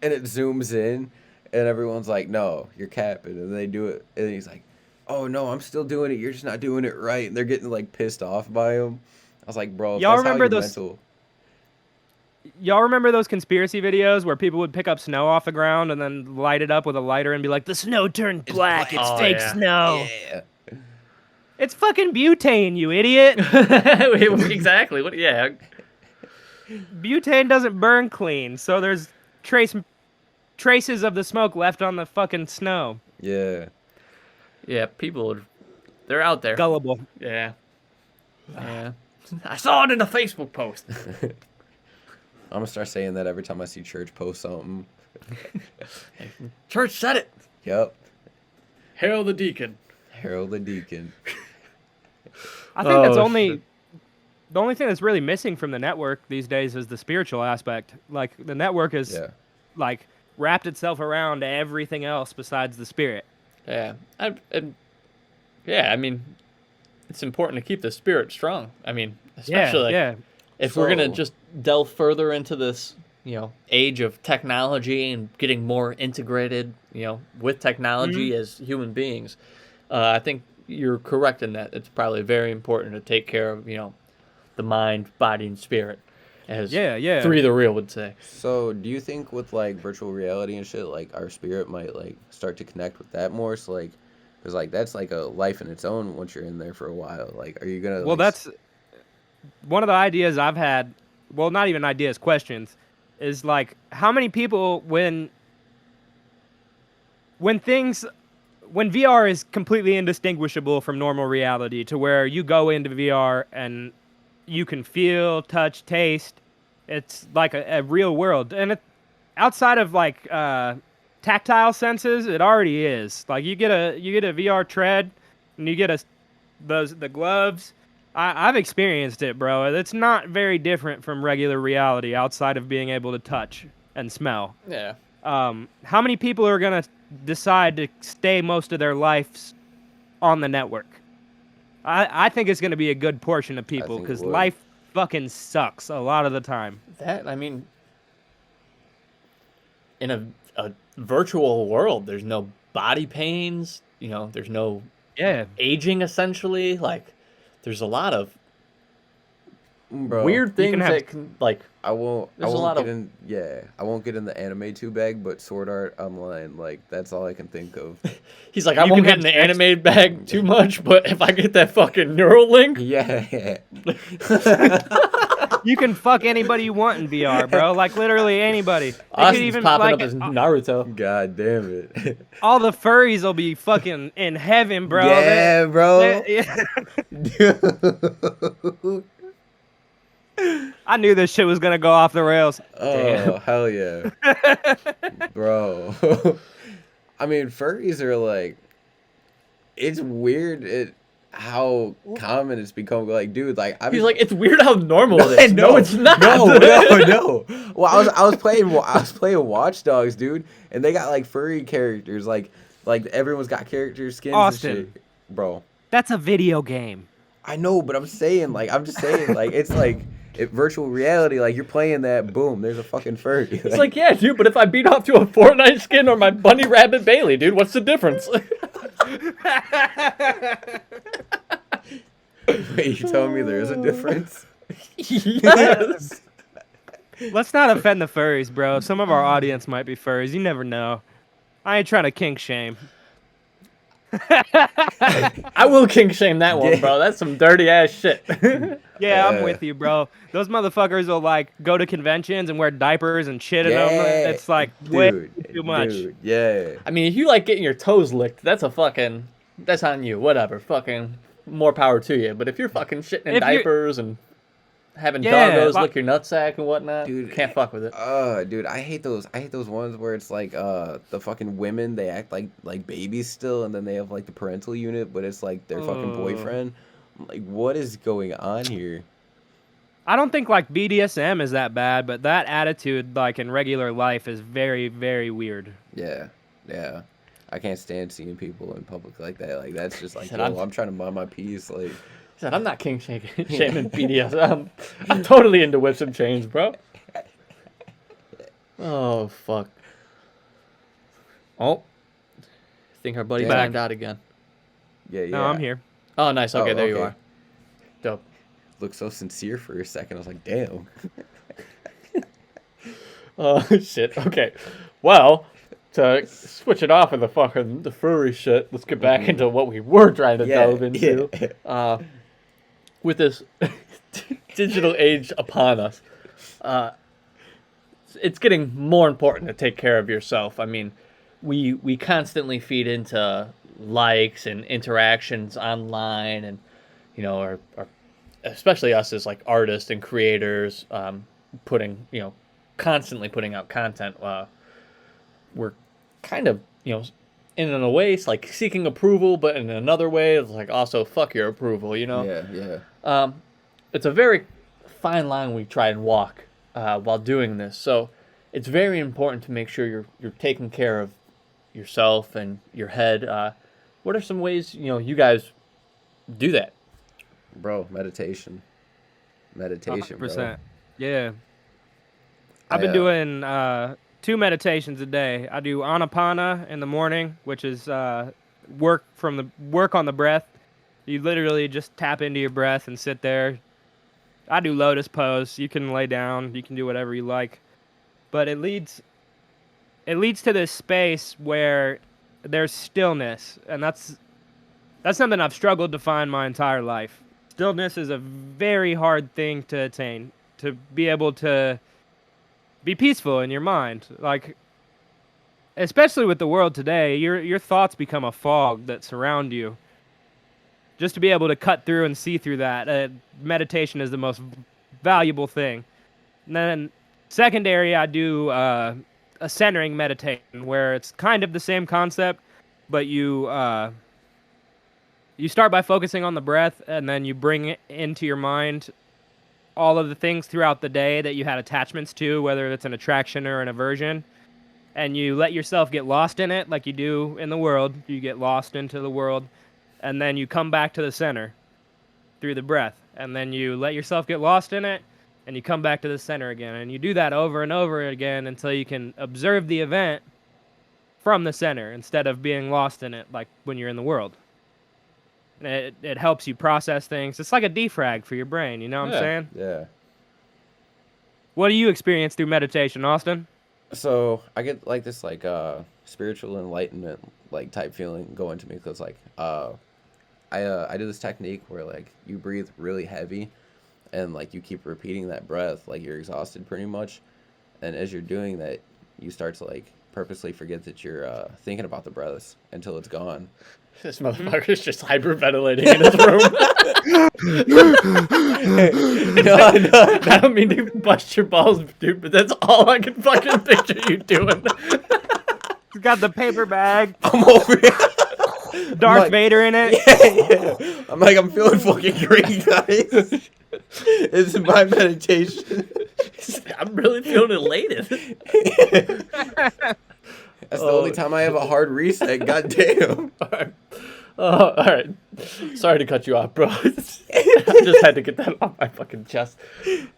it zooms in and everyone's like, no, you're capping, and they do it and he's like, oh no, I'm still doing it, you're just not doing it right, and they're getting like pissed off by him. I was like, bro, if Y'all that's remember how you're those- mental. Y'all remember those conspiracy videos where people would pick up snow off the ground and then light it up with a lighter and be like, the snow turned black, it's Oh, fake yeah. snow. Yeah. It's fucking butane, you idiot. Exactly. What? Yeah. Butane doesn't burn clean, so there's traces of the smoke left on the fucking snow. Yeah. Yeah. They're out there. Gullible. Yeah. Yeah. I saw it in a Facebook post. I'm gonna start saying that every time I see church post something. Church said it. Yep. Hail the deacon. Harold the Deacon. I think that's Oh, the only thing that's really missing from the network these days is the spiritual aspect. Like the network is Yeah. like wrapped itself around everything else besides the spirit. Yeah. I mean, it's important to keep the spirit strong. I mean, especially yeah. if we're gonna So- just delve further into this, age of technology and getting more integrated, with technology as human beings, I think you're correct in that it's probably very important to take care of, the mind, body, and spirit, as Yeah. 3thereal would say. So, do you think with like virtual reality and shit, like our spirit might like start to connect with that more? So, like, because like that's like a life in its own once you're in there for a while. Like, are you gonna? Well, like, that's one of the ideas I've had. Well, not even ideas, questions. Is like how many people when VR is completely indistinguishable from normal reality to where you go into VR and you can feel, touch, taste. It's like a real world, and outside of like tactile senses, it already is. Like you get a VR tread, and you get the gloves. I've experienced it, bro. It's not very different from regular reality outside of being able to touch and smell. Yeah. How many people are gonna decide to stay most of their lives on the network? I think it's gonna be a good portion of people think it because would. life fucking sucks a lot of the time. I mean, in a virtual world, there's no body pains, there's no Yeah. aging essentially. Like, there's a lot of bro, weird things can have- that can, like, I won't. There's a I won't lot get of- in. Yeah, I won't get in the anime too bag, but Sword Art Online, like that's all I can think of. he's like, I You won't can get in have the sex- animated bag too much, but if I get that fucking neural link, Yeah. You can fuck anybody you want in VR, bro. Like literally anybody. They could Austin's even popping like up as Naruto. God damn it. all the furries will be fucking in heaven, bro. Yeah, bro. I knew this shit was gonna go off the rails. Oh, hell yeah. Bro. I mean, furries are like, it's weird how common it's become. Like, dude, like, He's like, it's weird how normal it is. No, it's not. No. Well, I was playing Watch Dogs, dude, and they got like furry characters, like everyone's got character skins Austin. and shit. Bro. That's a video game. I know, but I'm just saying, like, it's like virtual reality, like you're playing that, boom, there's a fucking furry. It's like, yeah, dude, but if I beat off to a Fortnite skin or my bunny rabbit Bailey, dude, what's the difference? Wait, you telling me there is a difference? Yes. Let's not offend the furries, bro. Some of our audience might be furries. You never know. I ain't trying to kink shame. I will kink shame that one, bro. That's some dirty ass shit. Yeah, I'm with you, bro. Those motherfuckers will like go to conventions and wear diapers and shit in them. It's like way too much. Dude, yeah. I mean, if you like getting your toes licked, that's on you. Whatever. Fucking more power to you. But if you're fucking shitting in diapers and having doggos lick your nutsack and whatnot, dude, you can't fuck with it. Dude, I hate those ones where it's like the fucking women, they act like babies still, and then they have like the parental unit, but it's like their fucking boyfriend. Like, what is going on here? I don't think like BDSM is that bad, but that attitude like in regular life is very, very weird. Yeah. I can't stand seeing people in public like that. Like, that's just like, I'm trying to mind my peace. Like, He said, I'm not king shaming BDSM. I'm totally into whips and chains, bro. Oh, fuck. Oh. I think our buddy timed out again. Yeah. No, I'm here. Oh, nice. Okay, there you are. Dope. Looked so sincere for a second. I was like, damn. Oh, shit. Okay. Well, to switch it off of the furry shit, let's get back into what we were trying to delve into. With this digital age upon us, it's getting more important to take care of yourself. I mean, we constantly feed into likes and interactions online, and our especially us as like artists and creators, constantly putting out content. We're kind of in a way it's like seeking approval, but in another way it's like also fuck your approval. Yeah. It's a very fine line we try and walk while doing this. So it's very important to make sure you're taking care of yourself and your head. What are some ways you guys do that? Bro, meditation, 100%. bro. Yeah. I've been doing 2 meditations a day. I do Anapana in the morning, which is work on the breath. You literally just tap into your breath and sit there. I do lotus pose. You can lay down. You can do whatever you like. But it leads to this space where there's stillness, and that's something I've struggled to find my entire life. Stillness is a very hard thing to attain, to be able to be peaceful in your mind. Like, especially with the world today, your thoughts become a fog that surround you. Just to be able to cut through and see through that, meditation is the most valuable thing. And then secondary, I do a centering meditation, where it's kind of the same concept, but you start by focusing on the breath, and then you bring it into your mind all of the things throughout the day that you had attachments to, whether it's an attraction or an aversion, and you let yourself get lost in it like you do in the world. You get lost into the world, and then you come back to the center through the breath, and then you let yourself get lost in it, and you come back to the center again, and you do that over and over again until you can observe the event from the center instead of being lost in it like when you're in the world. It helps you process things. It's like a defrag for your brain, you know what I'm saying? Yeah. What do you experience through meditation, Austin? So I get like this spiritual enlightenment like type feeling going to me, because like I do this technique where like you breathe really heavy, and like you keep repeating that breath, like you're exhausted pretty much, and as you're doing that, you start to like purposely forget that you're thinking about the breaths until it's gone. This motherfucker's just hyperventilating in his room. No, no. I don't mean to bust your balls, dude, but that's all I can fucking picture you doing. He's got the paper bag, I'm over here. Darth like- Vader in it. Yeah. I'm like, I'm feeling fucking great, guys. This is my meditation. I'm really feeling elated. That's the only time I have a hard reset. Goddamn. All right. All right. Sorry to cut you off, bro. I just had to get that off my fucking chest.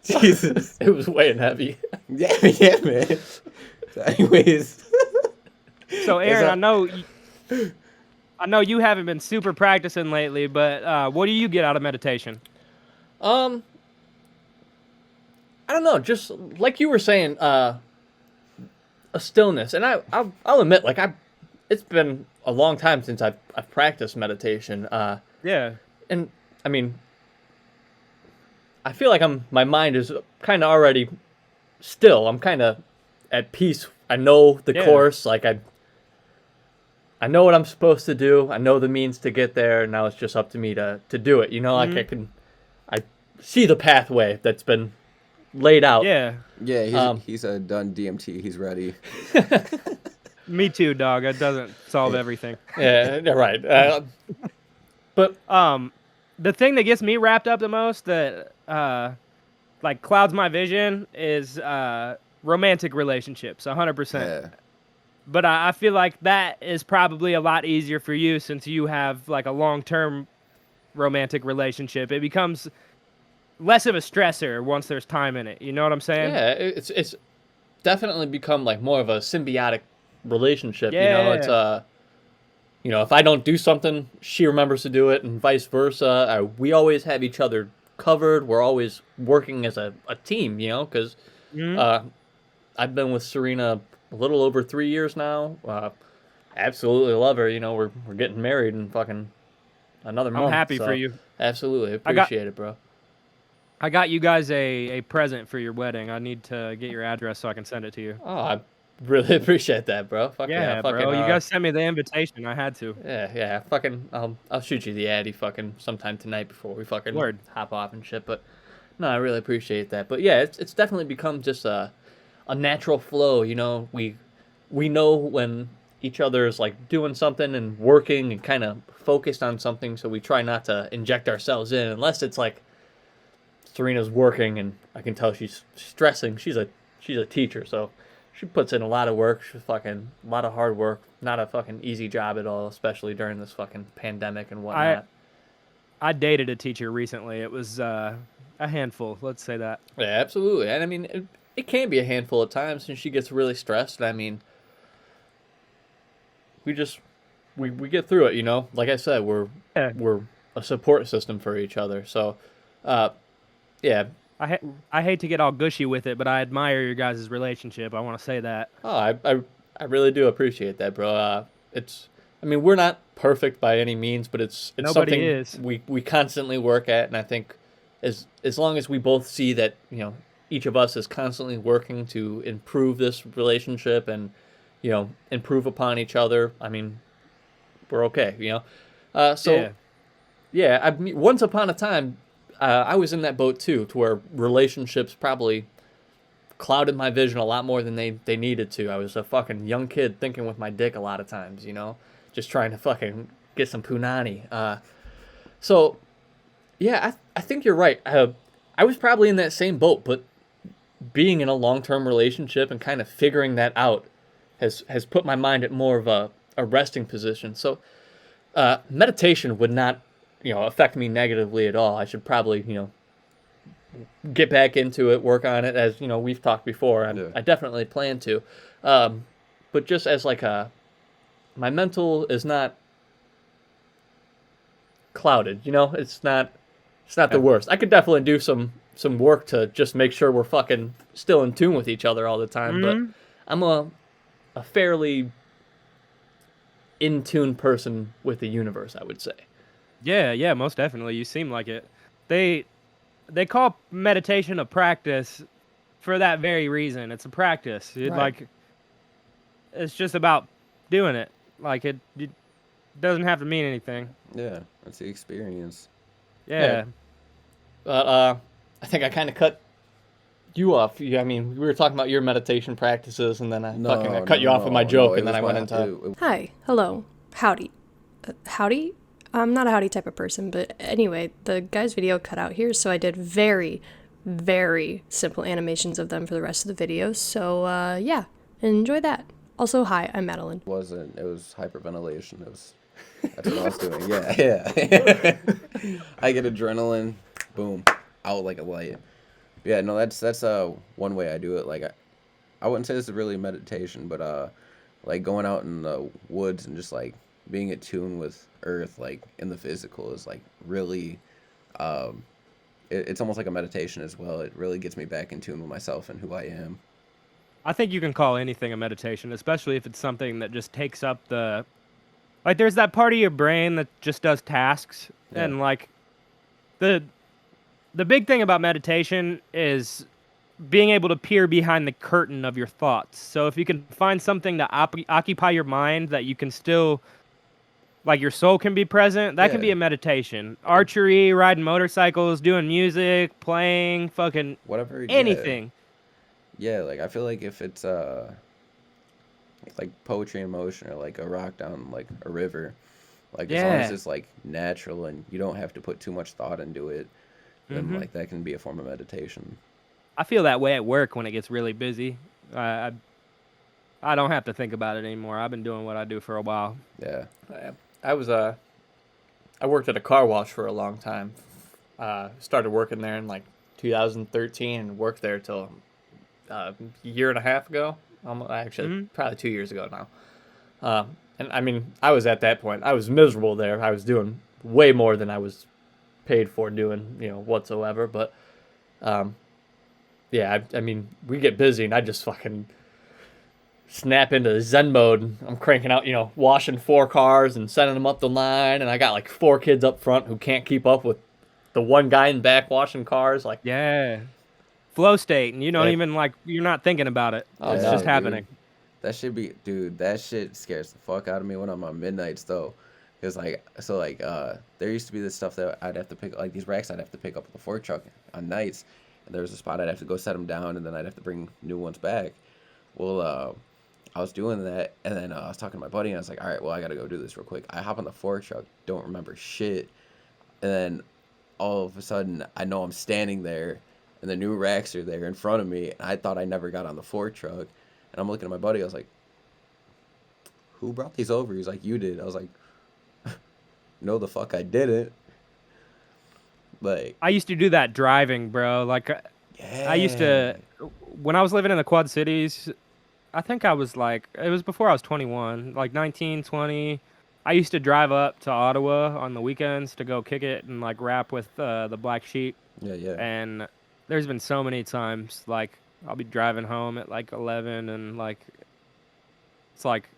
Jesus. It was weighing heavy. Yeah, yeah, man. So anyways. So Aaron, that- I know you haven't been super practicing lately, but what do you get out of meditation? I don't know. Just like you were saying, a stillness, and I'll admit, like it's been a long time since I've practiced meditation. Yeah. And I mean, I feel like my mind is kind of already still. I'm kind of at peace. I know the course. Like I know what I'm supposed to do. I know the means to get there. Now it's just up to me to do it. You know, like I see the pathway that's been laid out. Yeah. Yeah, he's done DMT. He's ready. Me too, dog. It doesn't solve everything. Yeah, right. But The thing that gets me wrapped up the most that like clouds my vision is romantic relationships, 100%. Yeah. But I feel like that is probably a lot easier for you since you have like a long-term romantic relationship. It becomes less of a stressor once there's time in it. You know what I'm saying? yeah, it's definitely become like more of a symbiotic relationship. You know, it's you know, if I don't do something, she remembers to do it, and vice versa. We always have each other covered. We're always working as a team. You know, because I've been with Serena a little over 3 years now. Absolutely love her. You know, we're getting married in fucking another month. I'm happy so for you. Absolutely appreciate it, bro. I got you guys a present for your wedding. I need to get your address so I can send it to you. Oh, I really appreciate that, bro. Fuck yeah, fucking, bro. You guys sent me the invitation. I had to. Yeah. Fucking, I'll shoot you the addy fucking sometime tonight before we fucking Word. hop off and shit. But no, I really appreciate that. But yeah, it's definitely become just a natural flow. You know, we know when each other is like doing something and working and kind of focused on something, so we try not to inject ourselves in unless it's like Serena's working and I can tell she's stressing. She's a teacher, so she puts in a lot of work. She's fucking a lot of hard work. Not a fucking easy job at all, especially during this fucking pandemic and whatnot. I dated a teacher recently. It was a handful. Let's say that. Yeah, absolutely. And I mean, it can be a handful at times, and she gets really stressed. I mean, we get through it, you know. Like I said, we're a support system for each other. So, yeah. I hate to get all gushy with it, but I admire your guys' relationship. I want to say that. Oh, I really do appreciate that, bro. I mean, we're not perfect by any means, but it's Nobody something is. we constantly work at, and I think as long as we both see that, you know, each of us is constantly working to improve this relationship and, you know, improve upon each other, I mean, we're okay, you know. Once upon a time, I was in that boat too, to where relationships probably clouded my vision a lot more than they needed to. I was a fucking young kid thinking with my dick a lot of times, you know, just trying to fucking get some punani. So, yeah, I think you're right. I was probably in that same boat, but being in a long-term relationship and kind of figuring that out has put my mind at more of a resting position. So, meditation would not, you know, affect me negatively at all. I should probably, you know, get back into it, work on it, as, you know, we've talked before. I definitely plan to. But just as like my mental is not clouded, you know, it's not the worst. I could definitely do some work to just make sure we're fucking still in tune with each other all the time. But I'm a fairly in tune person with the universe, I would say. Yeah, most definitely. You seem like it. they call meditation a practice for that very reason. It's a practice. Right. It's just about doing it. It doesn't have to mean anything. Yeah, that's the experience. Yeah. But I think I kind of cut you off. I mean, we were talking about your meditation practices, and then I cut you off with my joke, and then I went into. Hi, hello, howdy. Howdy? I'm not a howdy type of person, but anyway, the guy's video cut out here, so I did very, very simple animations of them for the rest of the video. So, yeah, enjoy that. Also, hi, I'm Madeline. It was hyperventilation. That's what I was doing. Yeah. I get adrenaline, boom, out like a light. Yeah, no, that's one way I do it. Like, I wouldn't say this is really meditation, but like going out in the woods and just like being in tune with earth, like in the physical, is like really, it's almost like a meditation as well. It really gets me back in tune with myself and who I am. I think you can call anything a meditation, especially if it's something that just takes up like there's that part of your brain that just does tasks, Yeah. and like the big thing about meditation is being able to peer behind the curtain of your thoughts. So if you can find something to occupy your mind that you can still, like, your soul can be present, that can be Yeah. a meditation. Archery, riding motorcycles, doing music, playing, fucking Whatever. anything. Yeah, like I feel like if it's like poetry in motion, or like a rock down like a river, like as long as Yeah. it's like natural and you don't have to put too much thought into it, then Mhm. like that can be a form of meditation. I feel that way at work when it gets really busy. I don't have to think about it anymore. I've been doing what I do for a while. Yeah. I worked at a car wash for a long time. Started working there in like 2013 and worked there till a year and a half ago. Actually, probably 2 years ago now. And I mean, I was at that point. I was miserable there. I was doing way more than I was paid for doing, whatsoever. But yeah, I mean, we get busy, and I just fucking snap into Zen mode. I'm cranking out, washing 4 cars and sending them up the line, and I got like 4 kids up front who can't keep up with the one guy in back washing cars. Like, Yeah. Flow state, and you don't Yeah. even, like, you're not thinking about it. Oh, It's no, just dude. happening. That should be, dude. That shit scares the fuck out of me when I'm on midnights though, because there used to be this stuff that I'd have to pick, like these racks I'd have to pick up with the fork truck on nights, and there was a spot I'd have to go set them down, and then I'd have to bring new ones back. Well, I was doing that, and then I was talking to my buddy, and I was like, all right, well, I gotta go do this real quick. I hop on the fork truck, don't remember shit, and then all of a sudden I know I'm standing there, and the new racks are there in front of me, and I thought I never got on the fork truck. And I'm looking at my buddy. I was like, who brought these over? He's like, you did. I was like, no, the fuck I didn't. Like, I used to do that driving, bro. Like, yeah. I used to, when I was living in the Quad Cities, I think I was like, it was before I was 21, like 19, 20. I used to drive up to Ottawa on the weekends to go kick it and like rap with the Black Sheep. Yeah, yeah. And there's been so many times, like, I'll be driving home at like 11, and like, it's like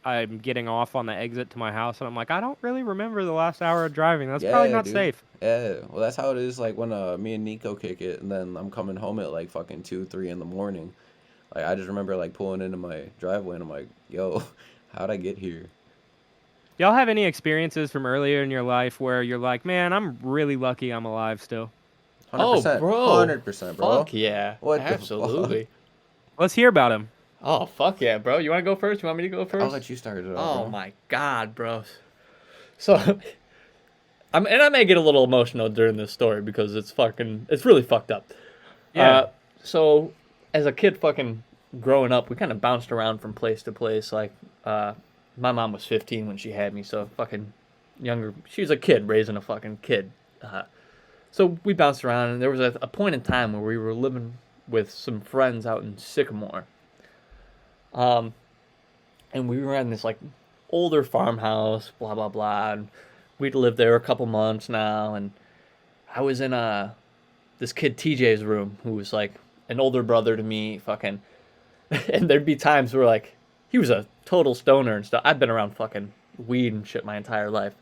I'm getting off on the exit to my house, and I'm like, I don't really remember the last hour of driving. That's probably Yeah, not dude. safe. Yeah, well, that's how it is. Like when me and Nico kick it, and then I'm coming home at like fucking 2, 3 in the morning. Like I just remember like pulling into my driveway, and I'm like, yo, how'd I get here? Y'all have any experiences from earlier in your life where you're like, man, I'm really lucky I'm alive still? 100%, Oh, bro. 100%, bro. fuck yeah. What the Absolutely. Let's hear about him. Oh, fuck yeah, bro. You want to go first? You want me to go first? I'll let you start it off. Oh bro. my god, bro. So, and I may get a little emotional during this story because it's really fucked up. Yeah. So, as a kid fucking growing up, we kind of bounced around from place to place. Like, my mom was 15 when she had me, so fucking younger. She was a kid raising a fucking kid. So we bounced around, and there was a point in time where we were living with some friends out in Sycamore. And we were in this like older farmhouse, blah blah blah, and we'd lived there a couple months now, and I was in this kid TJ's room who was like an older brother to me, fucking, and there'd be times where like he was a total stoner and stuff. I've been around fucking weed and shit my entire life.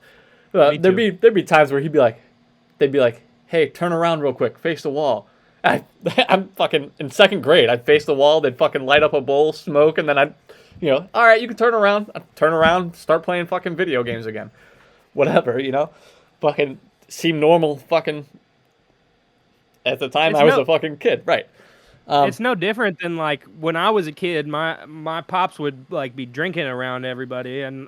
Me There'd be times where they'd be like, hey, turn around real quick, face the wall. I'm fucking in second grade. I'd face the wall, they'd fucking light up a bowl, smoke, and then I'd, all right, you can turn around. I'd turn around, start playing fucking video games again. Whatever, Fucking seem normal fucking. At the time, I was a fucking kid, right? It's no different than like when I was a kid. My pops would like be drinking around everybody, and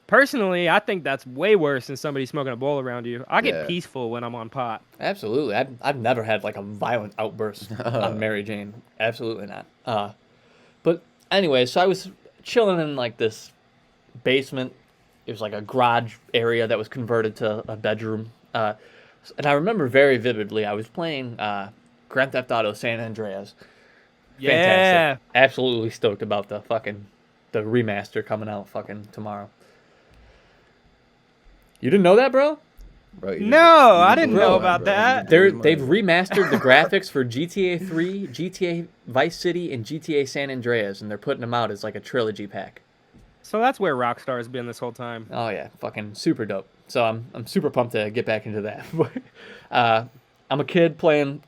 personally, I think that's way worse than somebody smoking a bowl around you. I get peaceful when I'm on pot. Absolutely. I've never had like a violent outburst on Mary Jane. Absolutely not. But anyway, so I was chilling in like this basement. It was like a garage area that was converted to a bedroom. And I remember very vividly, I was playing Grand Theft Auto San Andreas. Yeah. Fantastic. Absolutely stoked about the remaster coming out fucking tomorrow. You didn't know that, bro? Bro, No, I didn't know about that. They've remastered the graphics for GTA 3, GTA Vice City, and GTA San Andreas, and they're putting them out as like a trilogy pack. So that's where Rockstar has been this whole time. Oh yeah, fucking super dope. So I'm super pumped to get back into that. I'm a kid playing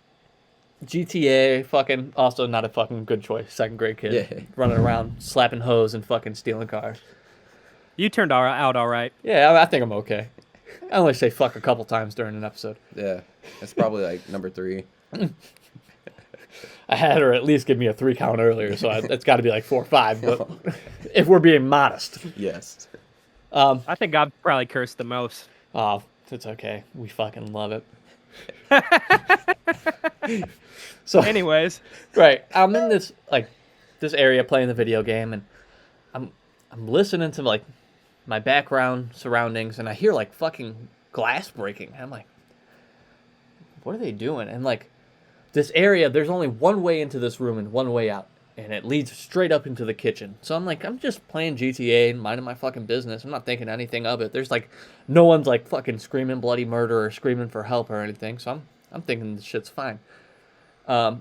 GTA, fucking also not a fucking good choice. Second grade kid running around slapping hoes and fucking stealing cars. You turned out all right. Yeah, I think I'm okay. I only say fuck a couple times during an episode. Yeah, that's probably like number 3. I had her at least give me a 3 count earlier, so it's got to be like 4 or 5. But if we're being modest, yes. I think I've probably cursed the most. Oh, it's okay. We fucking love it. So, anyways, right, I'm in this area playing the video game, and I'm listening to like my background surroundings, and I hear like fucking glass breaking. I'm like, what are they doing? And like this area, there's only one way into this room and one way out, and it leads straight up into the kitchen. So I'm like, I'm just playing GTA and minding my fucking business. I'm not thinking anything of it. There's like no one's like fucking screaming bloody murder or screaming for help or anything. So I'm thinking this shit's fine. So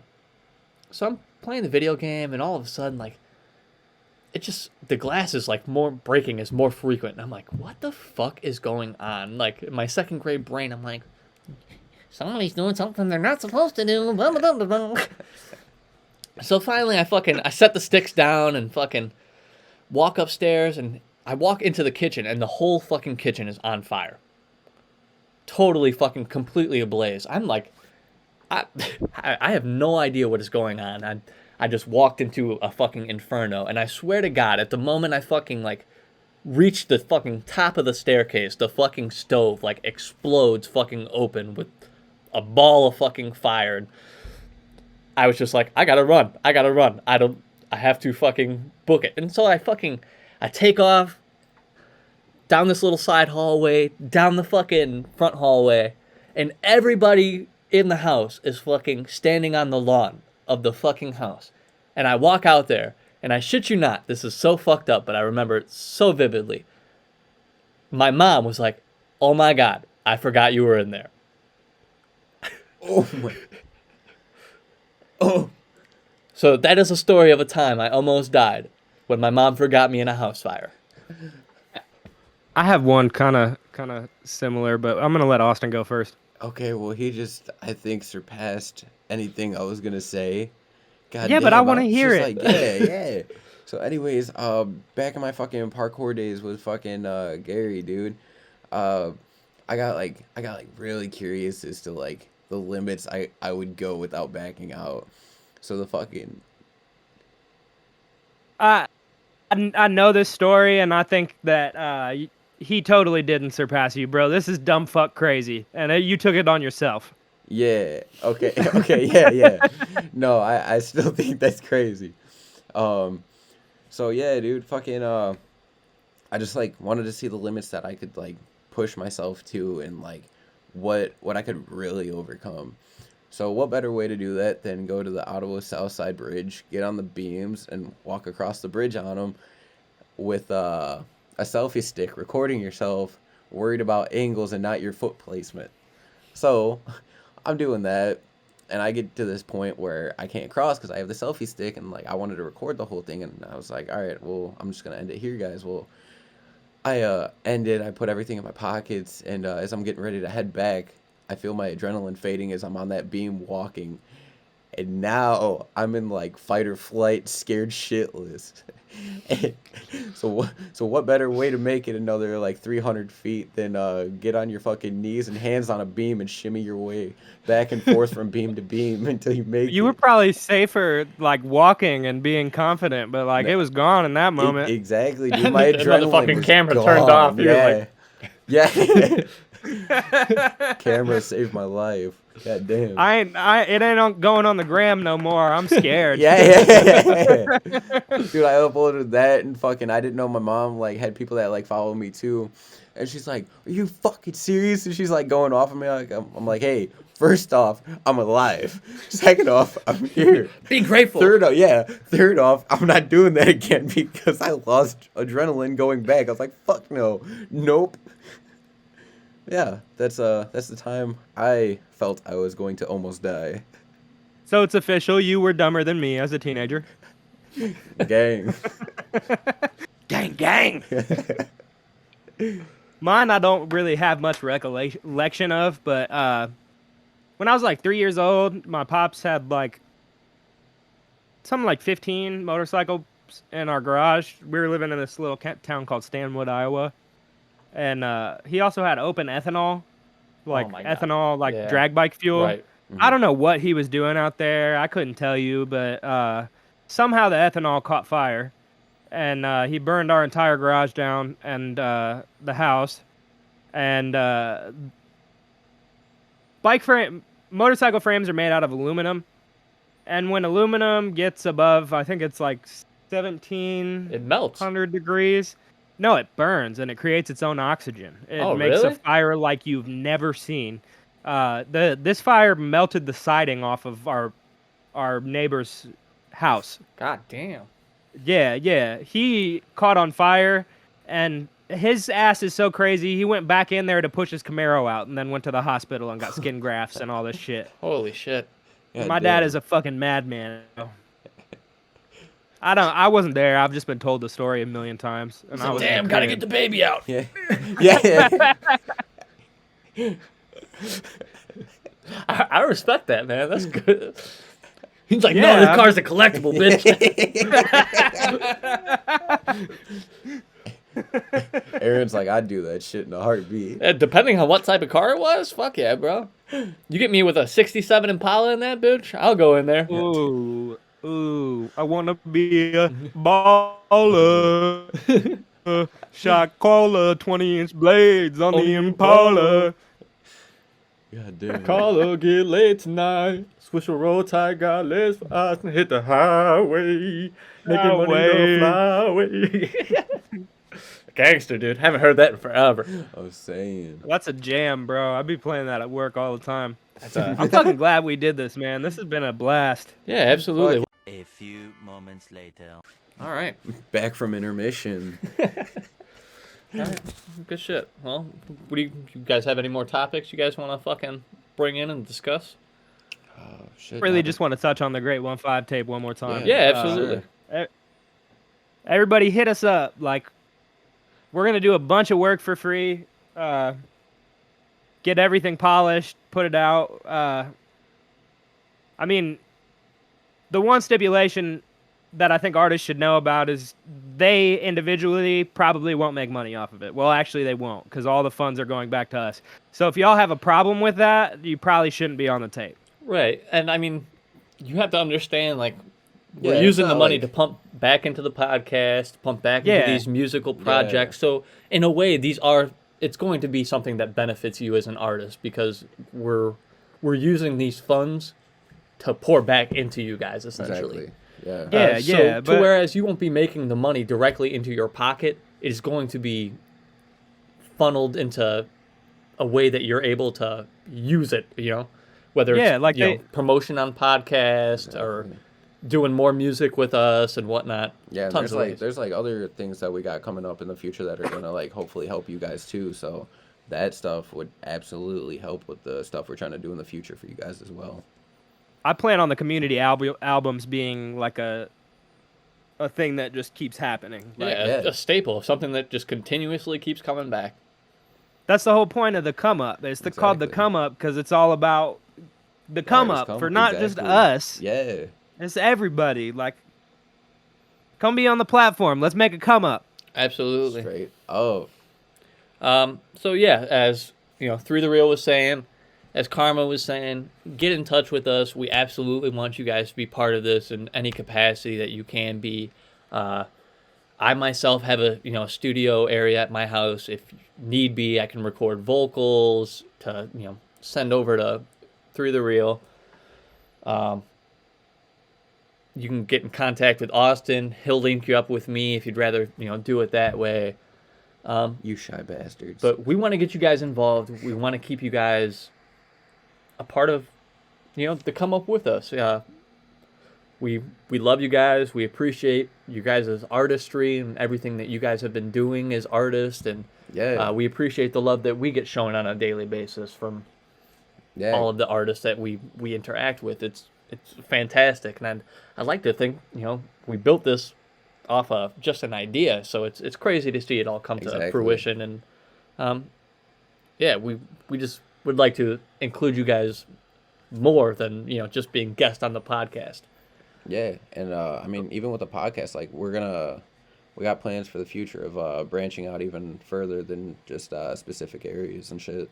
I'm playing the video game, and all of a sudden, like, the glass is like more breaking is more frequent. And I'm like, what the fuck is going on? Like in my second grade brain, I'm like, somebody's doing something they're not supposed to do. Blah, blah, blah, blah. So finally, I set the sticks down and fucking walk upstairs, and I walk into the kitchen, and the whole fucking kitchen is on fire. Totally fucking completely ablaze. I'm like, I have no idea what is going on. I just walked into a fucking inferno, and I swear to God, at the moment I fucking like reached the fucking top of the staircase, the fucking stove like explodes fucking open with a ball of fucking fire. And I was just like, I gotta run. I have to fucking book it. And so I take off down this little side hallway, down the fucking front hallway, and everybody in the house is fucking standing on the lawn of the fucking house. And I walk out there, and I shit you not, this is so fucked up, but I remember it so vividly. My mom was like, oh my God, I forgot you were in there. Oh my. Oh. So that is a story of a time I almost died when my mom forgot me in a house fire. I have one kind of similar, but I'm gonna let Austin go first. Okay, well, he just, I think, surpassed anything I was gonna say. God yeah, damn, but I want to was hear just it. Like, yeah. So, anyways, back in my fucking parkour days with fucking Gary, dude, I got really curious as to like the limits I would go without backing out. So the fucking. I know this story, and I think that he totally didn't surpass you, bro. This is dumb fuck crazy, and you took it on yourself. Yeah. Okay. Yeah. No, I still think that's crazy. So yeah, dude, fucking I just like wanted to see the limits that I could like push myself to, and like what I could really overcome. So what better way to do that than go to the Ottawa South Side Bridge, get on the beams, and walk across the bridge on them with a selfie stick, recording yourself, worried about angles and not your foot placement. So I'm doing that, and I get to this point where I can't cross because I have the selfie stick, and like I wanted to record the whole thing, and I was like, all right, well, I'm just gonna end it here, guys. Well, I ended. I put everything in my pockets, and as I'm getting ready to head back, I feel my adrenaline fading as I'm on that beam walking. And now I'm in like fight or flight, scared shitless. So what better way to make it another like 300 feet than get on your fucking knees and hands on a beam and shimmy your way back and forth from beam to beam until you make You it. were probably safer like walking and being confident, but like it was gone in that moment. Exactly, dude. My The adrenaline motherfucking was camera gone. turned off. He was Yeah, like- yeah. Camera saved my life. God damn. It ain't going on the gram no more. I'm scared. Yeah. Dude, I uploaded that and fucking I didn't know my mom like had people that like follow me too. And she's like, "Are you fucking serious?" And she's like going off of me. Like I'm like, "Hey, first off, I'm alive. Second off, I'm here. Be grateful. Third off, I'm not doing that again because I lost adrenaline going back." I was like, "Fuck no. Nope." Yeah, that's the time I felt I was going to almost die. So it's official. You were dumber than me as a teenager. Gang. Gang. Mine, I don't really have much recollection of, but when I was like 3 years old, my pops had like something like 15 motorcycles in our garage. We were living in this little town called Stanwood, Iowa. And he also had open ethanol, like my God. ethanol, like Yeah. drag bike fuel. Right. I don't know what he was doing out there. I couldn't tell you, but somehow the ethanol caught fire, and he burned our entire garage down and the house. And motorcycle frames are made out of aluminum, and when aluminum gets above, I think it's like It 1700 melts. degrees. No, it burns and it creates its own oxygen. It Oh, makes really? a fire like you've never seen. This fire melted the siding off of our neighbor's house. God damn. Yeah. He caught on fire, and his ass is so crazy. He went back in there to push his Camaro out, and then went to the hospital and got skin grafts and all this shit. Holy shit. God My dad damn. is a fucking madman. I wasn't there. I've just been told the story a million times. And I was Damn, gotta get the baby out. Yeah. Yeah. I respect that, man. That's good. He's like, Yeah. no, this car's a collectible, bitch. Aaron's like, I'd do that shit in a heartbeat. Depending on what type of car it was, fuck yeah, bro. You get me with a 67 Impala in that bitch, I'll go in there. Ooh, I wanna be a baller. Shot caller, 20-inch blades on the Impala. God damn. Carlo, get late tonight. Switch a roll tide, got less for us and hit the highway. Making money Highway. the flyway. Gangster, dude. Haven't heard that in forever. I was saying. That's a jam, bro. I be playing that at work all the time. I'm fucking glad we did this, man. This has been a blast. Yeah, absolutely. A few moments later. All right. Back from intermission. All right. Good shit. Well, what do you guys have any more topics you guys want to fucking bring in and discuss? Oh, shit. Really just want to touch on the Great 1-5 tape one more time. Yeah, absolutely. Everybody hit us up. Like, we're going to do a bunch of work for free. Get everything polished, put it out. I mean, the one stipulation that I think artists should know about is they individually probably won't make money off of it. Well, actually, they won't, because all the funds are going back to us. So if y'all have a problem with that, you probably shouldn't be on the tape. Right. And I mean, you have to understand, like, Yeah, we're it's using the not money like- to pump back into the podcast, pump back Yeah. into these musical projects. So in a way, it's going to be something that benefits you as an artist because we're using these funds to pour back into you guys, essentially. Exactly. Yeah. Yeah, but whereas you won't be making the money directly into your pocket, it is going to be funneled into a way that you're able to use it, whether Yeah, it's like promotion on podcast or doing more music with us and whatnot. Yeah, and Tons of ways. there's like other things that we got coming up in the future that are gonna like hopefully help you guys too. So that stuff would absolutely help with the stuff we're trying to do in the future for you guys as well. I plan on the community albums being like a thing that just keeps happening. Like, A staple, something that just continuously keeps coming back. That's the whole point of the come up. It's called the Exactly. come up because it's all about the come Artist up come- for not just exactly. us. Yeah. It's everybody. Like, come be on the platform. Let's make a come up. Absolutely. Straight. Oh. So yeah, as you know, 3thereal was saying, as Karma was saying, get in touch with us. We absolutely want you guys to be part of this in any capacity that you can be. I myself have a studio area at my house. If need be, I can record vocals to send over to 3thereal. You can get in contact with Austin. He'll link you up with me if you'd rather do it that way. You shy bastards. But we want to get you guys involved. We want to keep you guys a part of, to come up with us. We love you guys. We appreciate you guys' artistry and everything that you guys have been doing as artists. And yeah. we appreciate the love that we get shown on a daily basis from all of the artists that we interact with. It's fantastic. And I'd like to think, we built this off of just an idea, so it's crazy to see it all come to fruition. And we just would like to include you guys more than just being guest on the podcast. Yeah, and I mean, even with the podcast, like we got plans for the future of branching out even further than just specific areas and shit.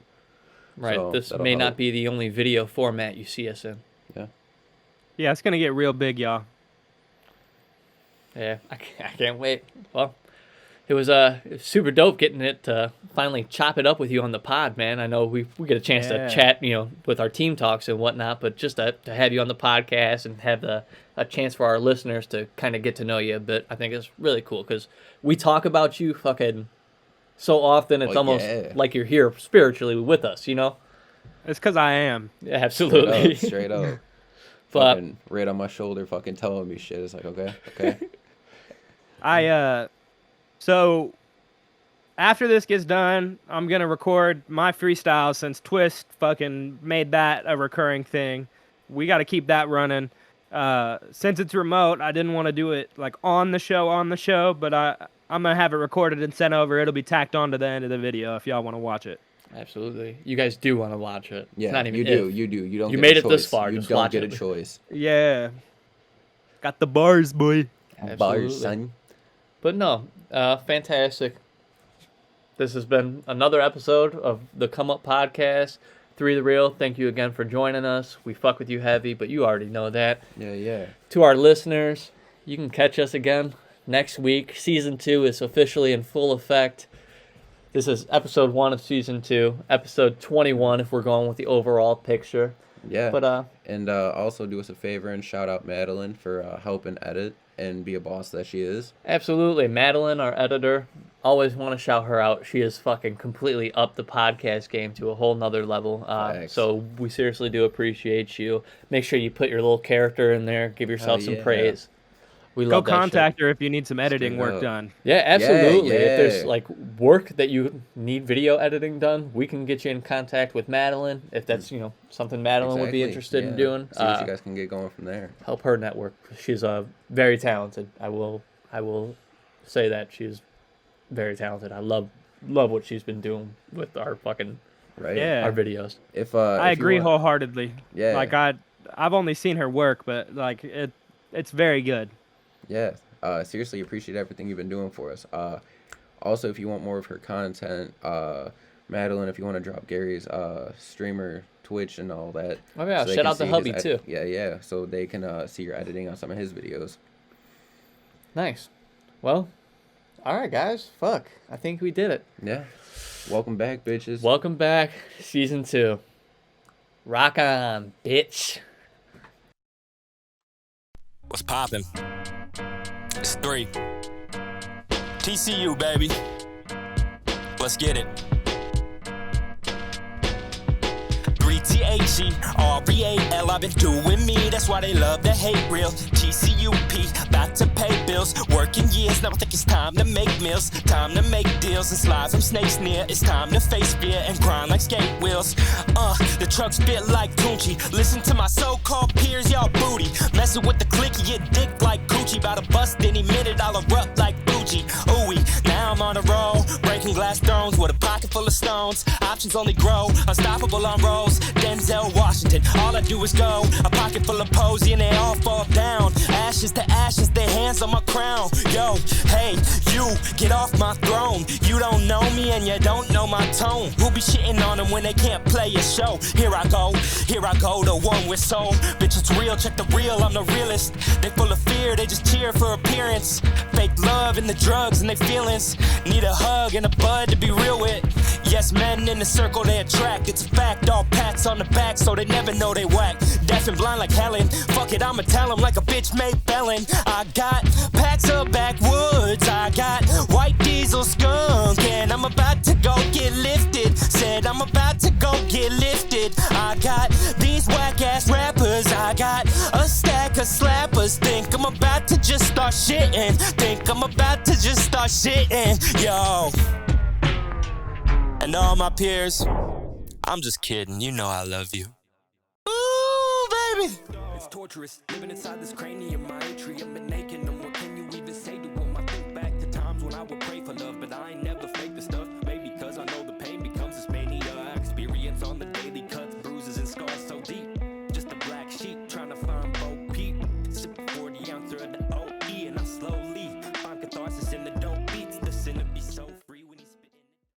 Right. So this that'll may not help. be the only video format you see us in. Yeah, it's gonna get real big, y'all. Yeah, I can't wait. Well, it was super dope getting it to finally chop it up with you on the pod, man. I know we get a chance to chat, with our team talks and whatnot, but just to have you on the podcast and have a chance for our listeners to kind of get to know you a bit, I think it's really cool because we talk about you fucking so often. It's almost like you're here spiritually with us, It's because I am. Yeah, absolutely. Straight up. But fucking right on my shoulder, fucking telling me shit. It's like, okay. So after this gets done, I'm gonna record my freestyle since Twist fucking made that a recurring thing. We got to keep that running. Since it's remote, I didn't want to do it like on the show, but I'm gonna have it recorded and sent over. It'll be tacked on to the end of the video if y'all want to watch it. absolutely, you guys do want to watch it. Yeah, It's not even you do. You don't. You get made a it this choice. far, You just don't watch get it. a choice. Yeah, got the bars, boy. Absolutely. Bars, son. But no, fantastic. This has been another episode of the Come Up Podcast. 3thereal, thank you again for joining us. We fuck with you heavy, but you already know that. Yeah. To our listeners, you can catch us again next week. Season 2 is officially in full effect. This is episode 1 of season 2, episode 21 if we're going with the overall picture. Yeah. But and also do us a favor and shout out Madeline for helping edit and be a boss that she is. absolutely, Madeline, our editor, always want to shout her out. She is fucking completely up the podcast game to a whole nother level. So we seriously do appreciate you. Make sure you put your little character in there. Give yourself some yeah. praise. We Go love that contact shit. her if you need some editing Straight work up. done. Yeah, absolutely. If yeah. there's like work that you need video editing done, we can get you in contact with Madeline. If that's something Madeline would be interested in doing. See what you guys can get going from there. Help her network. She's very talented. I will say that she's very talented. I love what she's been doing with our fucking Right. Yeah. our videos. If I if you agree want- wholeheartedly. Yeah. Like I've only seen her work, but like it's very good. Yeah. Seriously appreciate everything you've been doing for us. Also, if you want more of her content, Madeline, if you want to drop Gary's streamer, Twitch, and all that. Oh yeah, they shout can out to see his hubby too. Yeah. So they can see your editing on some of his videos. Nice. Well, all right, guys. Fuck. I think we did it. Yeah. Welcome back, bitches. Welcome back, season 2. Rock on, bitch. What's poppin'? It's 3. TCU, baby. Let's get it. 3THEREAL, I've been doing me, that's why they love to hate real. TCUP, about to pay bills, working years, now I think it's time to make meals, time to make deals and slide from snakes near. It's time to face fear and grind like skate wheels. The trucks fit like Tunchi. Listen to my so-called peers, y'all booty. Messing with the clique, you get dick like Gucci. About to bust any minute, I'll erupt like Fuji. Ooey, now Now I'm on a roll, breaking glass thrones with a pocket full of stones. Options only grow, unstoppable on rolls. Denzel Washington, all I do is go. A pocket full of posy and they all fall down. Ashes to ashes, their hands on my crown. Yo, hey, you, get off my throne. You don't know me and you don't know my tone. Who be shitting on them when they can't play a show? Here I go, the one with soul. Bitch, it's real, check the real, I'm the realest. They full of fear, they just cheer for appearance. Fake love and the drugs and they feelings. Need a hug and a bud to be real with. Yes, men in the circle they attract. It's a fact, all pats on the back so they never know they whack. Deaf and blind like Helen. Fuck it, I'ma tell them like a bitch made felon. I got packs of backwoods. I got white diesel skunk. And I'm about to go get lifted. Said I'm about to go get lifted. I got these whack ass rappers. I got a stack of slappers. Think I'm about to just start shitting. Think I'm about to just start shitting. Yo. And all my peers, I'm just kidding. You know I love you. Ooh, baby. It's torturous living inside this cranium. My tree, I've been naked.